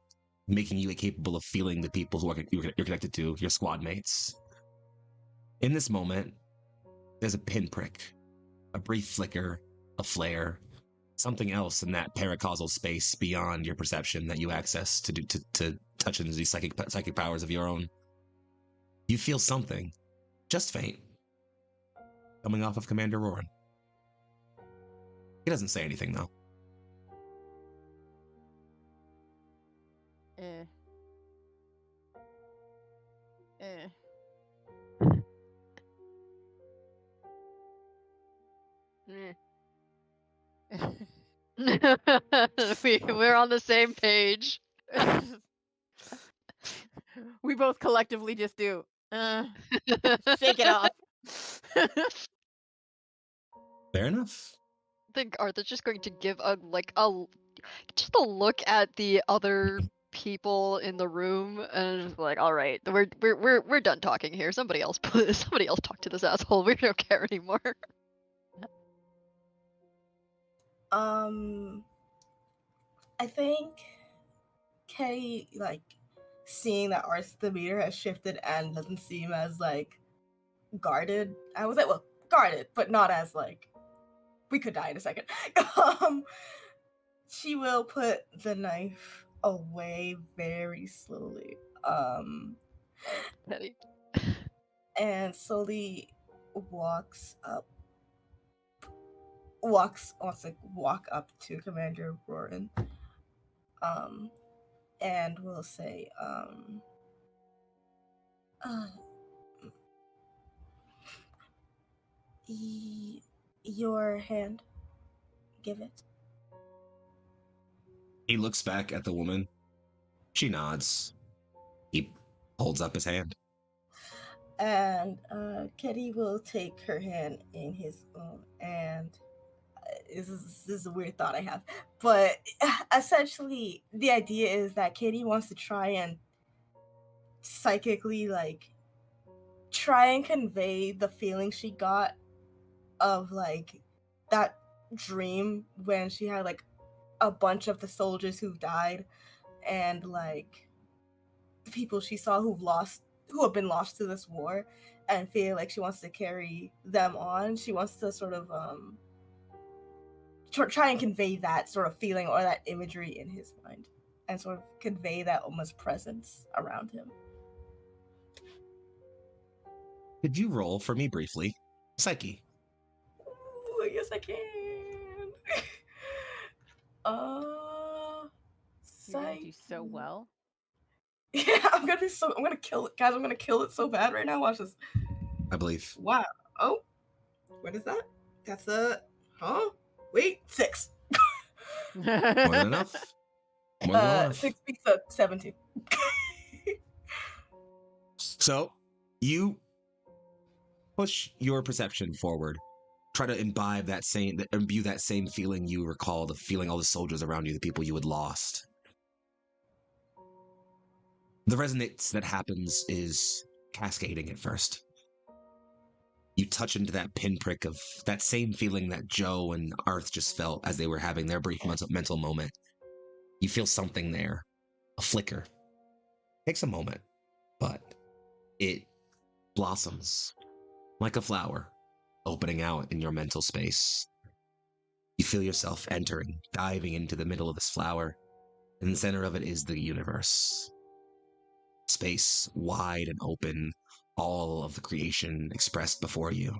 making you capable of feeling the people who you're connected to, your squad mates. In this moment, there's a pinprick, a brief flicker, a flare, something else in that paracausal space beyond your perception that you access to touch into these psychic powers of your own. You feel something, just faint, coming off of Commander Roran. He doesn't say anything though. We're on the same page. We both collectively just do. Shake it off. Fair enough. I think Arth is just going to give a just a look at the other people in the room and just like, all right, we're done talking here. Somebody else talk to this asshole. We don't care anymore. I think Kay, like, seeing that Arth's demeanor has shifted and doesn't seem as, like, guarded. I was like, well, guarded, but not as, like, we could die in a second. She will put the knife away very slowly. Petty. And slowly wants to walk up to Commander Roran. And will say, your hand, give it. He looks back at the woman. She nods. He holds up his hand. And Kitty will take her hand in his own, and this is a weird thought I have, but essentially the idea is that Kitty wants to try and psychically, like, try and convey the feeling she got of, like, that dream when she had, like, a bunch of the soldiers who died and, like, the people she saw who have been lost to this war, and feel like she wants to carry them on. She wants to sort of try and convey that sort of feeling or that imagery in his mind, and sort of convey that almost presence around him. Could you roll for me briefly? Psyche. Ooh, yes, I can. You're gonna do so well. Yeah, I'm gonna kill it, guys. I'm gonna kill it so bad right now. Watch this. I believe. Wow. Oh, what is that? That's wait, 6. More than enough. More than enough. 6 beats up 17. So you push your perception forward. Try to imbue that same feeling you recall, the feeling all the soldiers around you, the people you had lost. The resonance that happens is cascading at first. You touch into that pinprick of that same feeling that Joe and Arth just felt as they were having their brief mental moment. You feel something there, a flicker. Takes a moment, but it blossoms like a flower, opening out in your mental space. You feel yourself entering, diving into the middle of this flower. In the center of it is the universe. Space wide and open, all of the creation expressed before you.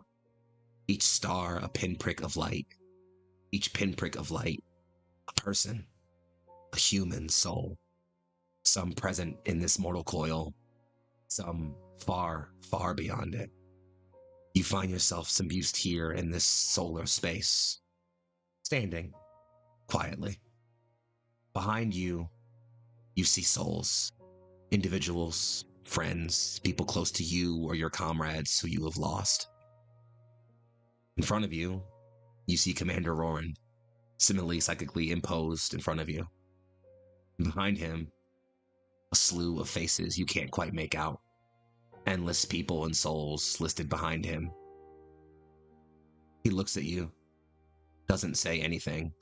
Each star a pinprick of light. Each pinprick of light, a person, a human soul. Some present in this mortal coil, some far, far beyond it. You find yourself submerged here in this solar space, standing quietly. Behind you, you see souls, individuals, friends, people close to you or your comrades who you have lost. In front of you, you see Commander Roran, similarly psychically imposed in front of you. And behind him, a slew of faces you can't quite make out. Endless people and souls listed behind him. He looks at you, doesn't say anything,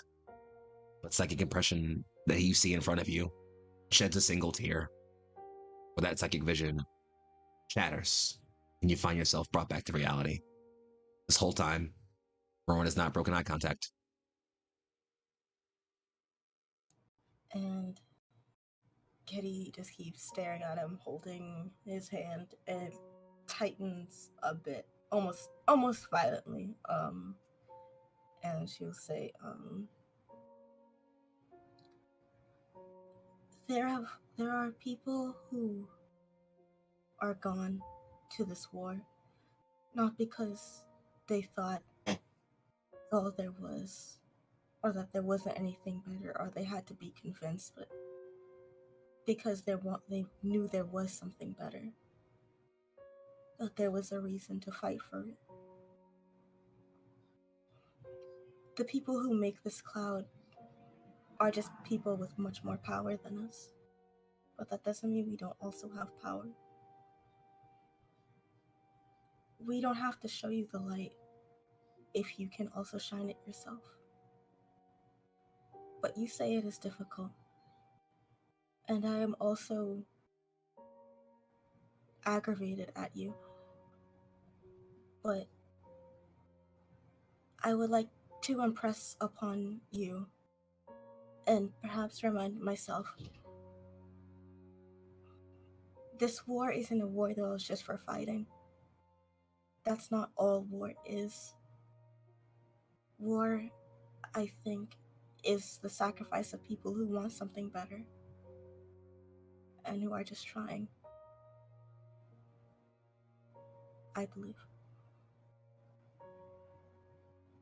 but psychic impression that you see in front of you sheds a single tear. But that psychic vision shatters, and you find yourself brought back to reality. This whole time, Rowan has not broken eye contact. And Kitty just keeps staring at him, holding his hand, and it tightens a bit, almost violently. And she'll say, there are people who are gone to this war, not because they thought all there was, or that there wasn't anything better, or they had to be convinced, but because they knew there was something better, that there was a reason to fight for it. the people who make this cloud are just people with much more power than us. But that doesn't mean we don't also have power. We don't have to show you the light if you can also shine it yourself. But you say it is difficult. And I am also aggravated at you. But I would like to impress upon you and perhaps remind myself, this war isn't a war that was just for fighting. That's not all war is. War, I think, is the sacrifice of people who want something better and who are just trying. I believe.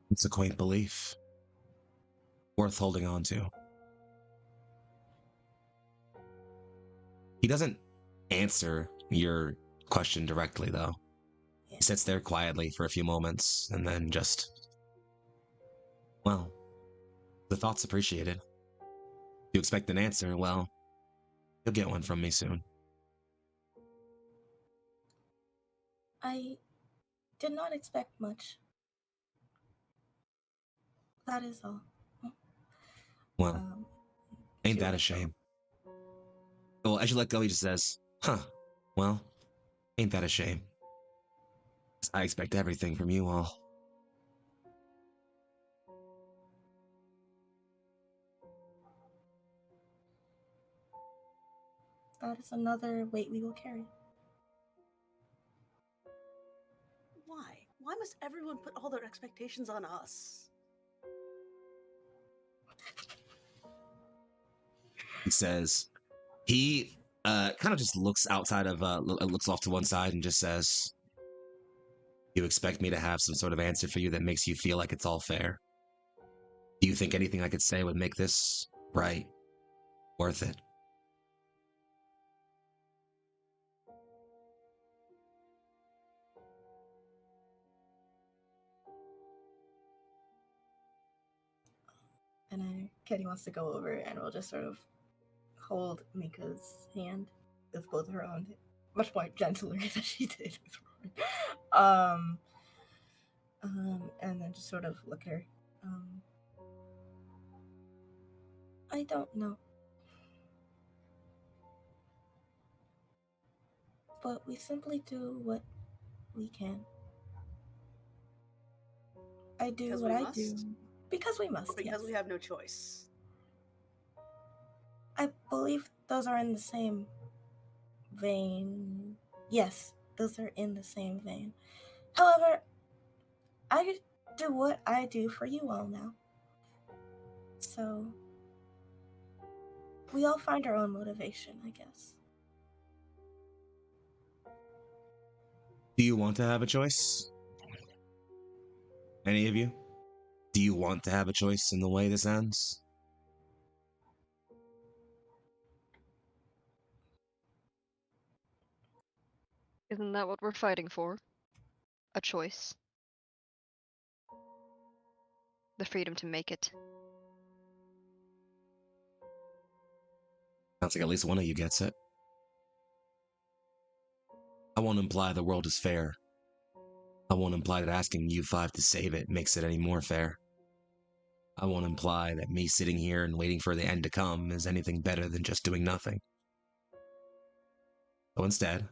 It's a quaint belief, worth holding on to. He doesn't answer your question directly, though. He sits there quietly for a few moments and then just, well, the thought's appreciated. If you expect an answer, well, you'll get one from me soon. I did not expect much. That is all. Well, ain't she that a let go. shame? Well, as you let go, he just says, huh, well, ain't that a shame? I expect everything from you all. That is another weight we will carry. Why? Why must everyone put all their expectations on us? He says, he kind of just looks outside of, looks off to one side and just says, you expect me to have some sort of answer for you that makes you feel like it's all fair? Do you think anything I could say would make this right, worth it? And Kenny wants to go over and we'll just sort of hold Mika's hand with both her own, much more gentler than she did with Rory. And then just sort of look at her. I don't know. But we simply do what we can. I do Because what we I must? do. Because we must, Or because yes. we have no choice? I believe those are in the same vein. Yes, those are in the same vein. However, I do what I do for you all now. So, we all find our own motivation, I guess. Do you want to have a choice? Any of you? Do you want to have a choice in the way this ends? Isn't that what we're fighting for? A choice. The freedom to make it. Sounds like at least one of you gets it. I won't imply the world is fair. I won't imply that asking you five to save it makes it any more fair. I won't imply that me sitting here and waiting for the end to come is anything better than just doing nothing. So instead,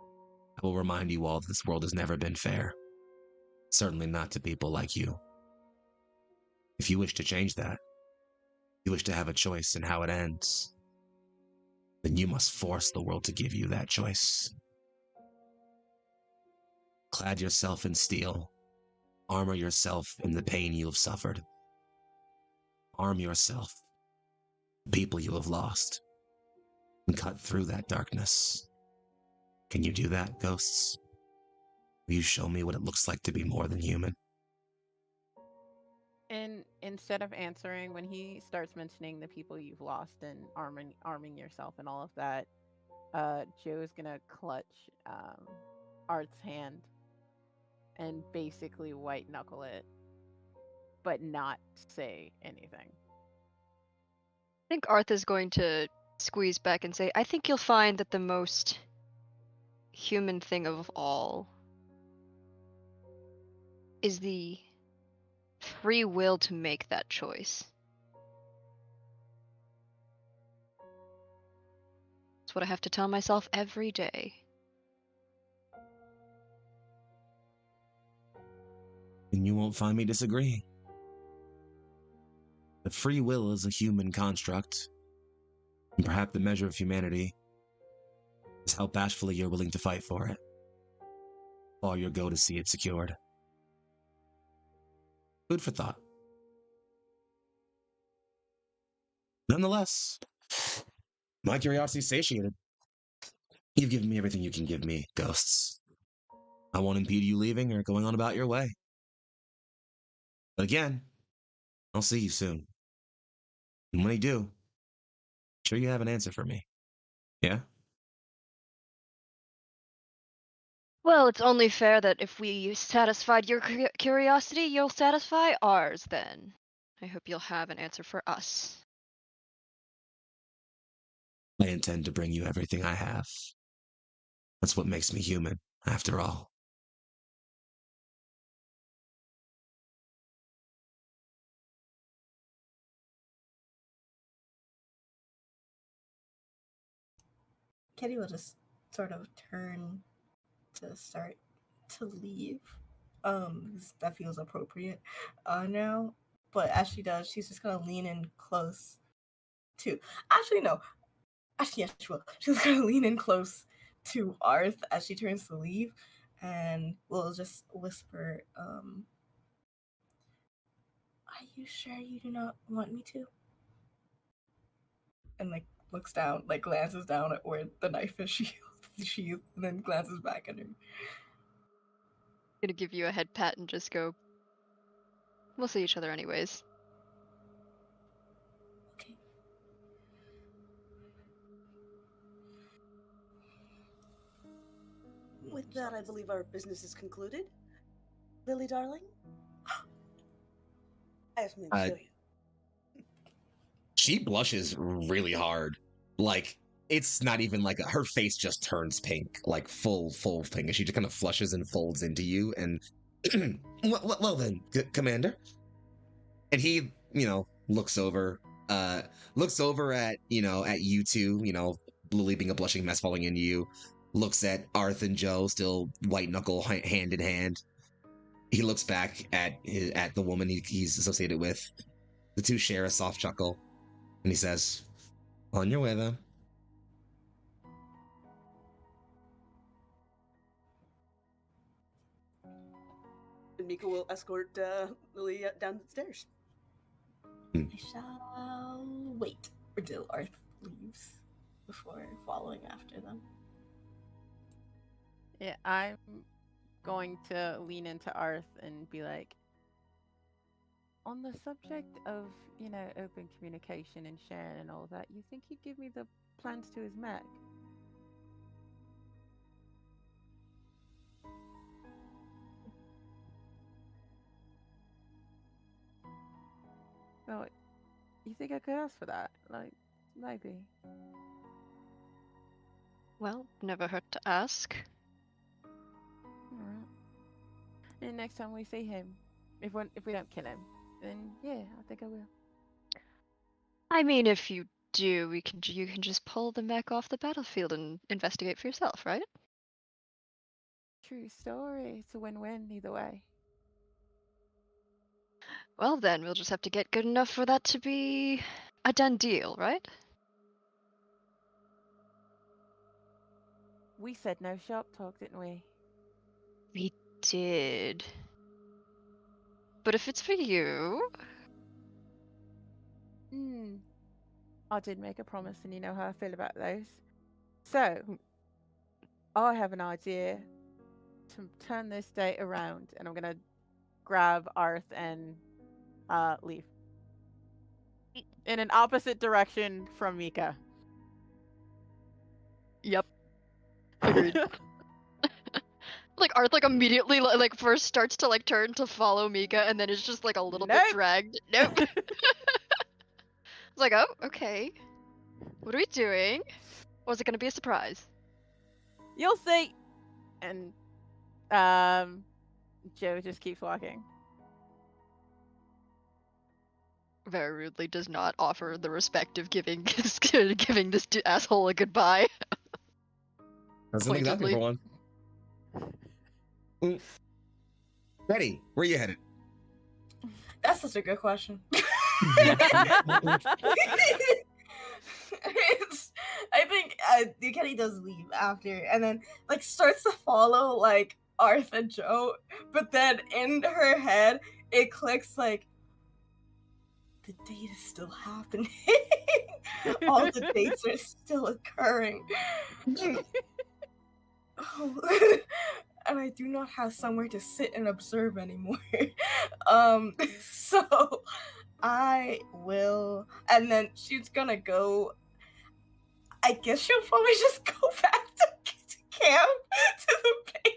I will remind you all that this world has never been fair. Certainly not to people like you. If you wish to change that, you wish to have a choice in how it ends, then you must force the world to give you that choice. Clad yourself in steel, armor yourself in the pain you have suffered. Arm yourself, the people you have lost, and cut through that darkness. Can you do that, ghosts? Will you show me what it looks like to be more than human? And instead of answering, when he starts mentioning the people you've lost and arming yourself and all of that, Joe's gonna clutch Art's hand and basically white knuckle it. but not say anything. I think Arth is going to squeeze back and say, I think you'll find that the most human thing of all is the free will to make that choice. That's what I have to tell myself every day. And you won't find me disagreeing. The free will is a human construct, and perhaps the measure of humanity is how bashfully you're willing to fight for it, or your go to see it secured. Food for thought. Nonetheless, my curiosity is satiated. You've given me everything you can give me, ghosts. I won't impede you leaving or going on about your way. But again, I'll see you soon. And when I do, sure you have an answer for me. Yeah? Well, it's only fair that if we satisfied your curiosity, you'll satisfy ours then. I hope you'll have an answer for us. I intend to bring you everything I have. That's what makes me human, after all. Kitty will just sort of turn to start to leave. Because that feels appropriate now. But as she does, she's just gonna lean in close to. Actually, no. Actually, yes, she will. She's gonna lean in close to Arth as she turns to leave, and will just whisper, "Are you sure you do not want me to?" And like looks down, like glances down at where the knife is sheathed, and then glances back at her. Gonna give you a head pat and just go, we'll see each other anyways. Okay. With that, I believe our business is concluded. Lily, darling? I have something to show you. She blushes really hard. Like, it's not even like her face just turns pink, like full pink, and she just kind of flushes and folds into you. And well then, Commander. And he, looks over at at you two, Lily being a blushing mess falling into you, looks at Arth and Joe still white knuckle hand in hand. He looks back at the woman he's associated with. The two share a soft chuckle, and he says, "On your way, then." And Mika will escort Lily down the stairs. I shall wait until Arth leaves before following after them. Yeah, I'm going to lean into Arth and be like, on the subject of, open communication and sharing and all that, you think he'd give me the plans to his mech? Well, you think I could ask for that? Like, maybe. Well, never hurt to ask. Alright. And next time we see him, if we don't kill him, then yeah, I think I will. I mean, if you do, you can just pull the mech off the battlefield and investigate for yourself, right? True story. It's a win-win either way. Well then, we'll just have to get good enough for that to be a done deal, right? We said no sharp talk, didn't we? We did. But if it's for you... I did make a promise, and you know how I feel about those. So, I have an idea to turn this day around, and I'm going to grab Arth and leave. In an opposite direction from Mika. Yep. Agreed. Like Arth like immediately like first starts to like turn to follow Mika, and then it's just like a little bit Nope. dragged. Nope. It's like, oh, okay. What are we doing? Was it gonna be a surprise? You'll see. And Joe just keeps walking. Very rudely does not offer the respect of giving giving this asshole a goodbye. That's an example for one. Betty, where you headed? That's such a good question. I think Kenny does leave after, and then like starts to follow like Arth and Joe, but then in her head it clicks like the date is still happening. All the dates are still occurring. Oh, and I do not have somewhere to sit and observe anymore. So I will, and then she's gonna go. I guess she'll probably just go back to camp to the base.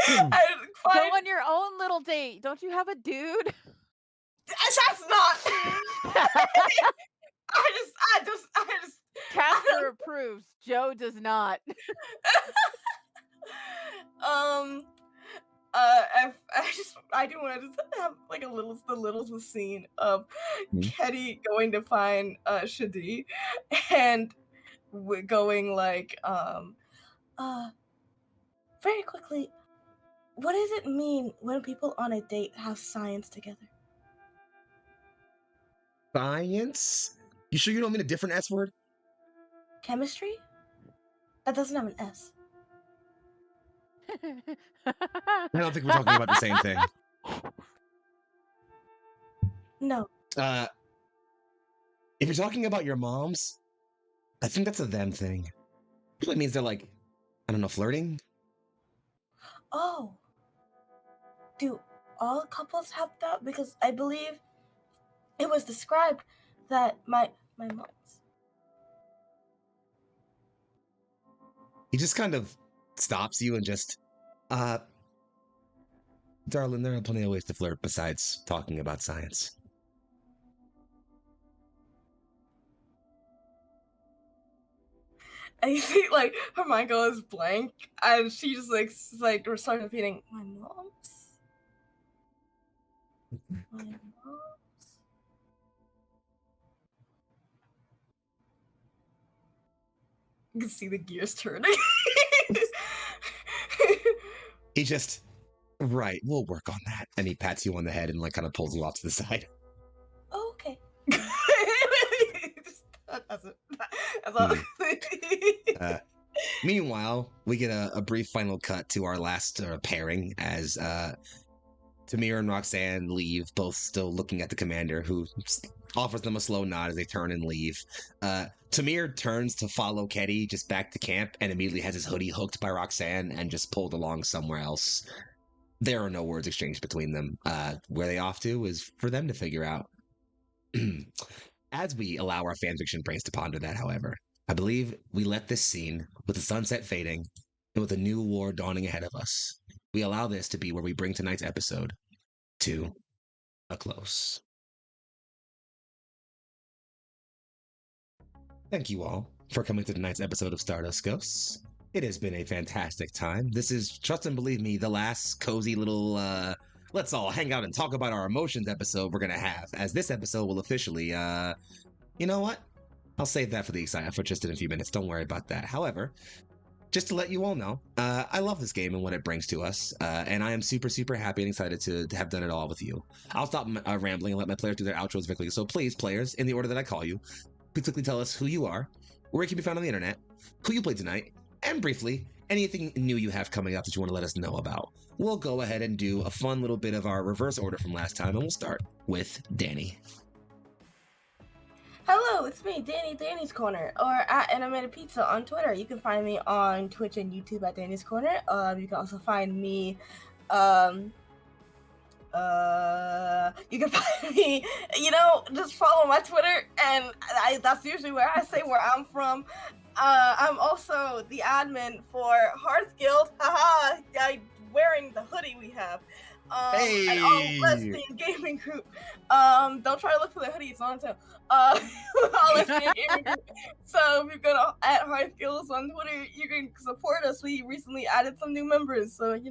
And Go find. on your own little date. Don't you have a dude? That's not. I just. Casper approves. Joe does not. I do want to just have like the little scene of Kenny going to find Shadi and going like very quickly, what does it mean when people on a date have science together? Science? You sure you don't mean a different S word? Chemistry? That doesn't have an S. I don't think we're talking about the same thing. No. If you're talking about your moms, I think that's a them thing. It means they're like, I don't know, flirting? Oh. Do all couples have that? Because I believe it was described that my mom's. He just kind of stops you and just, darling, there are plenty of ways to flirt besides talking about science. And you see, like, her mind goes blank, and she just, like starts repeating, my mom's? My mom's? You can see the gears turning. He just, right, we'll work on that. And he pats you on the head and, like, kind of pulls you off to the side. Oh, okay. That's it. That's all. Meanwhile, we get a brief final cut to our last pairing as Tamir and Roxanne leave, both still looking at the commander, who offers them a slow nod as they turn and leave. Tamir turns to follow Ketty just back to camp and immediately has his hoodie hooked by Roxanne and just pulled along somewhere else. There are no words exchanged between them. Where they off to is for them to figure out. As we allow our fanfiction brains to ponder that, however, I believe we let this scene, with the sunset fading and with a new war dawning ahead of us, we allow this to be where we bring tonight's episode to a close. Thank you all for coming to tonight's episode of Stardust Ghosts. It has been a fantastic time. This is, trust and believe me, the last cozy little, let's all hang out and talk about our emotions episode we're going to have, as this episode will officially, you know what? I'll save that for the excitement for just in a few minutes. Don't worry about that. However, just to let you all know, I love this game and what it brings to us, and I am super, super happy and excited to have done it all with you. I'll stop rambling and let my players do their outros quickly. So please, players, in the order that I call you, please quickly tell us who you are, where you can be found on the internet, who you played tonight, and briefly, anything new you have coming up that you want to let us know about. We'll go ahead and do a fun little bit of our reverse order from last time, and we'll start with Danny. Hello, it's me, Danny's Corner, or at Animated Pizza on Twitter. You can find me on Twitch and YouTube at Danny's Corner. You can also find me You can find me, just follow my Twitter, and that's usually where I say where I'm from. I'm also the admin for Hearth Guild. Haha, wearing the hoodie we have. And our lesbian gaming group. Don't try to look for the hoodie, it's on sale. Our lesbian gaming group. So if you're gonna at Hearth Guilds on Twitter, you can support us. We recently added some new members, so it's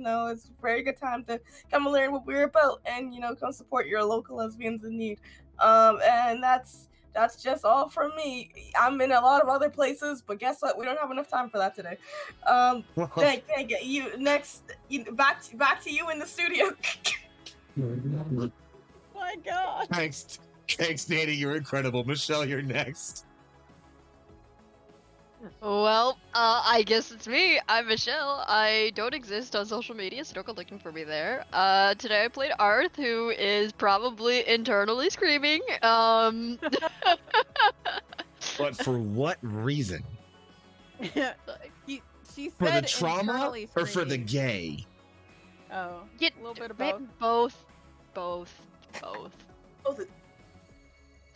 a very good time to come and learn what we're about, and come support your local lesbians in need. And that's just all from me. I'm in a lot of other places, but guess what? We don't have enough time for that today. Thank you. Next, back to you in the studio. My God. Thanks, Danny. You're incredible. Michelle, you're next. Well, I guess it's me. I'm Michelle. I don't exist on social media, so don't go looking for me there. Today I played Arth, who is probably internally screaming. But for what reason? She said For the trauma internally or for the screaming. gay? Oh, Yeah, a little bit of both. Both.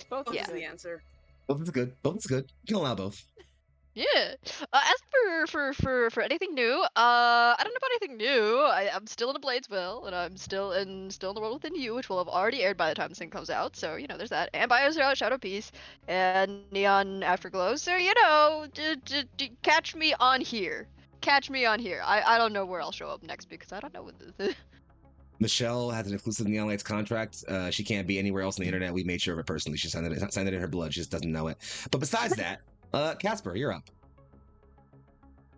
Both Yeah. is the answer. Both is good. Both is good. You can allow both. Yeah. As for anything new, I don't know about anything new. I'm still in a Bladesville, and I'm still in the World Within You, which will have already aired by the time this thing comes out. So there's that, and Bioshock Shadow Peace, and Neon Afterglow. So catch me on here. I don't know where I'll show up next because I don't know what the Michelle has an exclusive Neon Lights contract. She can't be anywhere else on the internet. We made sure of it personally. She signed it in her blood. She just doesn't know it. But besides that, Casper, you're up.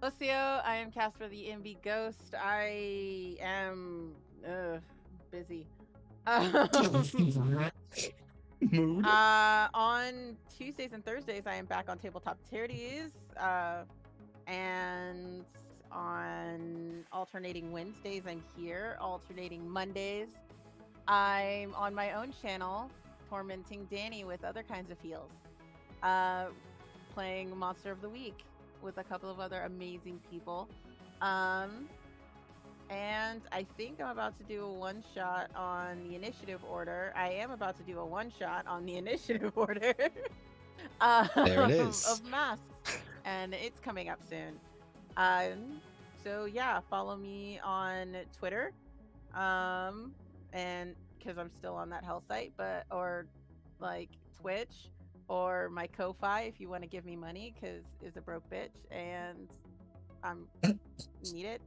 Lucio, I am Casper the MB Ghost. I am busy. Mood. On Tuesdays and Thursdays, I am back on Tabletop Charities. And on alternating Wednesdays, I'm here. Alternating Mondays, I'm on my own channel, tormenting Danny with other kinds of heals. Playing Monster of the Week with a couple of other amazing people. And I think I'm about to do a one-shot on the initiative order. I am about to do a one-shot on the initiative order. There it is. Of masks. And it's coming up soon. So yeah, follow me on Twitter. And because I'm still on that hell site, or like Twitch, or my Ko-Fi if you want to give me money, because it's a broke bitch and I'm need it.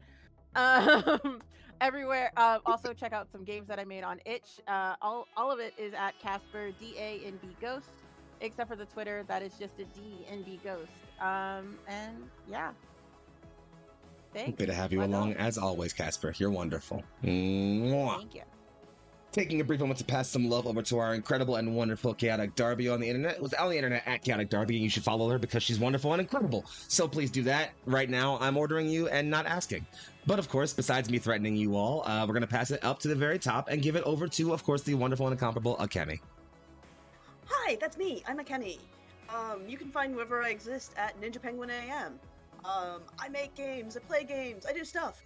Everywhere. Also check out some games that I made on itch. All of it is at Casper DANB Ghost, except for the Twitter that is just a DNB Ghost. And yeah. Thanks. Happy to have you along as always, Casper. You're wonderful. Mwah. Thank you. Taking a brief moment to pass some love over to our incredible and wonderful Chaotic Darby on the internet. It was on the internet at Chaotic Darby, and you should follow her because she's wonderful and incredible. So please do that. Right now, I'm ordering you and not asking. But of course, besides me threatening you all, we're going to pass it up to the very top and give it over to, of course, the wonderful and incomparable Akemi. Hi, that's me. I'm Akemi. You can find me wherever I exist at Ninja Penguin AM. I make games, I play games, I do stuff.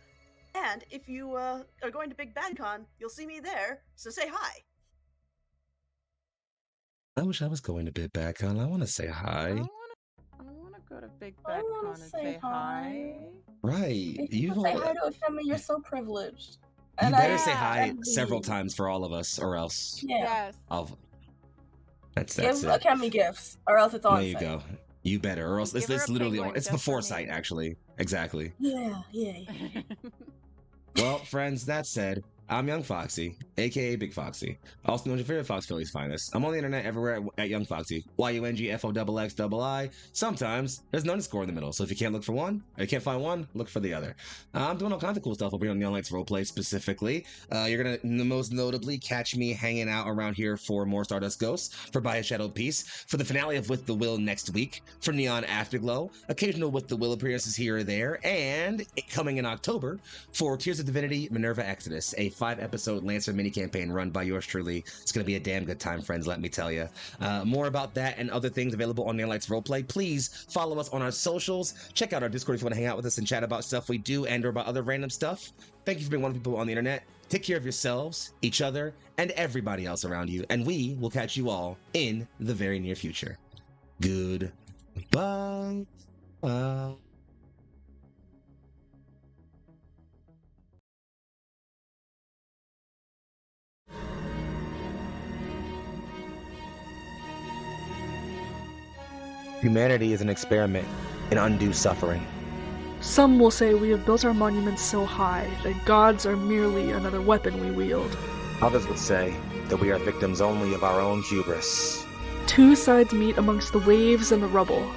And if you are going to Big Bad Con, you'll see me there, so say hi. I wish I was going to Big Bad Con. I want to say hi. I want to go to Big I Bad wanna Con and say say hi. Right. If You you say hi to Akemi, you're so privileged. You And better say Yeah, hi envy several you. times for all of us, or else Yeah. Yes. I'll. That's Give it. Akemi gifts, or else it's on There you site. go. You better, or else Give it's her a literally penguin on. It's just before for sight, me. actually. Exactly. Yeah. Well, friends, that said, I'm Young Foxy, aka Big Foxy, also known as your favorite Fox Philly's finest. I'm on the internet everywhere at Young Foxy, YUNGFOXXII. Sometimes there's no underscore in the middle, so if you can't look for one, or you can't find one, look for the other. I'm doing all kinds of cool stuff over here on Neon Lights Roleplay specifically. You're gonna most notably catch me hanging out around here for more Stardust Ghosts, for By a Shadow Peace, for the finale of With the Will next week, for Neon Afterglow, occasional With the Will appearances here or there, and coming in October for Tears of Divinity Minerva Exodus, a 5-episode Lancer mini campaign run by yours truly. It's going to be a damn good time, friends, let me tell you. More about that and other things available on Neon Lights Roleplay. Please follow us on our socials. Check out our Discord if you want to hang out with us and chat about stuff we do and or about other random stuff. Thank you for being one of the people on the internet. Take care of yourselves, each other, and everybody else around you. And we will catch you all in the very near future. Goodbye. Humanity is an experiment in undue suffering. Some will say we have built our monuments so high that gods are merely another weapon we wield. Others would say that we are victims only of our own hubris. Two sides meet amongst the waves and the rubble.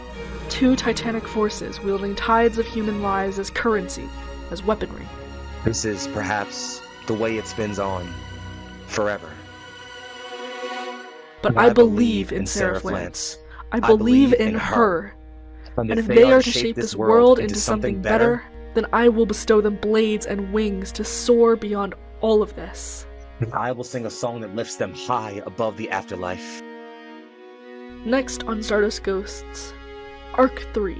Two titanic forces wielding tides of human lives as currency, as weaponry. This is perhaps the way it spins on, forever. But I believe in Seraph Lance. I believe in her. And if they are to shape this world into something better, then I will bestow them blades and wings to soar beyond all of this. I will sing a song that lifts them high above the afterlife. Next on Stardust Ghosts, Arc 3,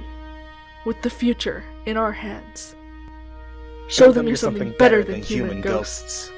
with the future in our hands. Show them you're something better than human ghosts.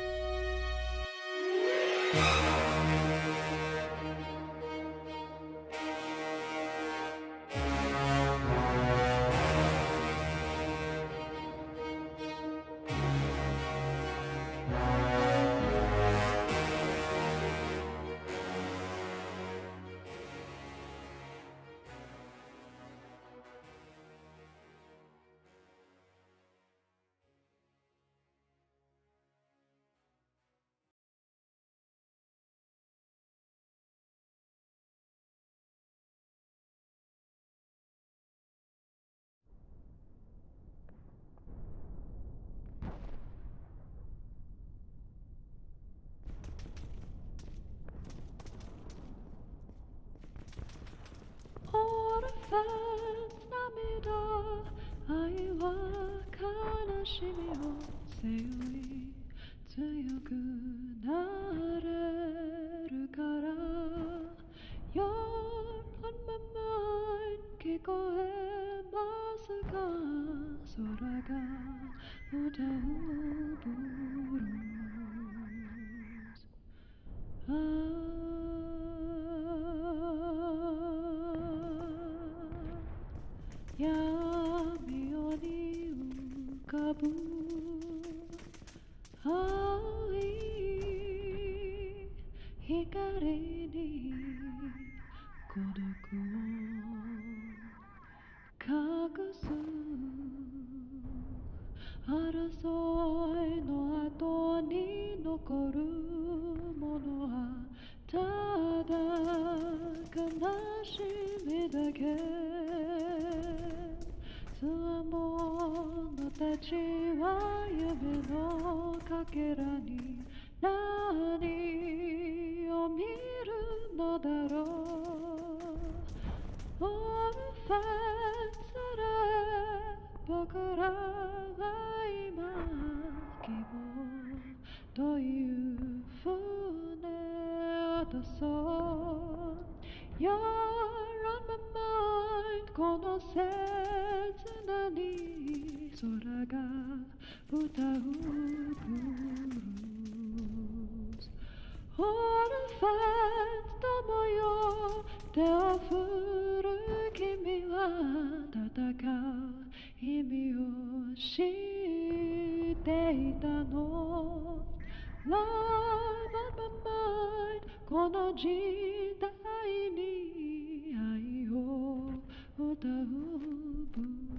Love of my mind, この時代に愛を歌うブルー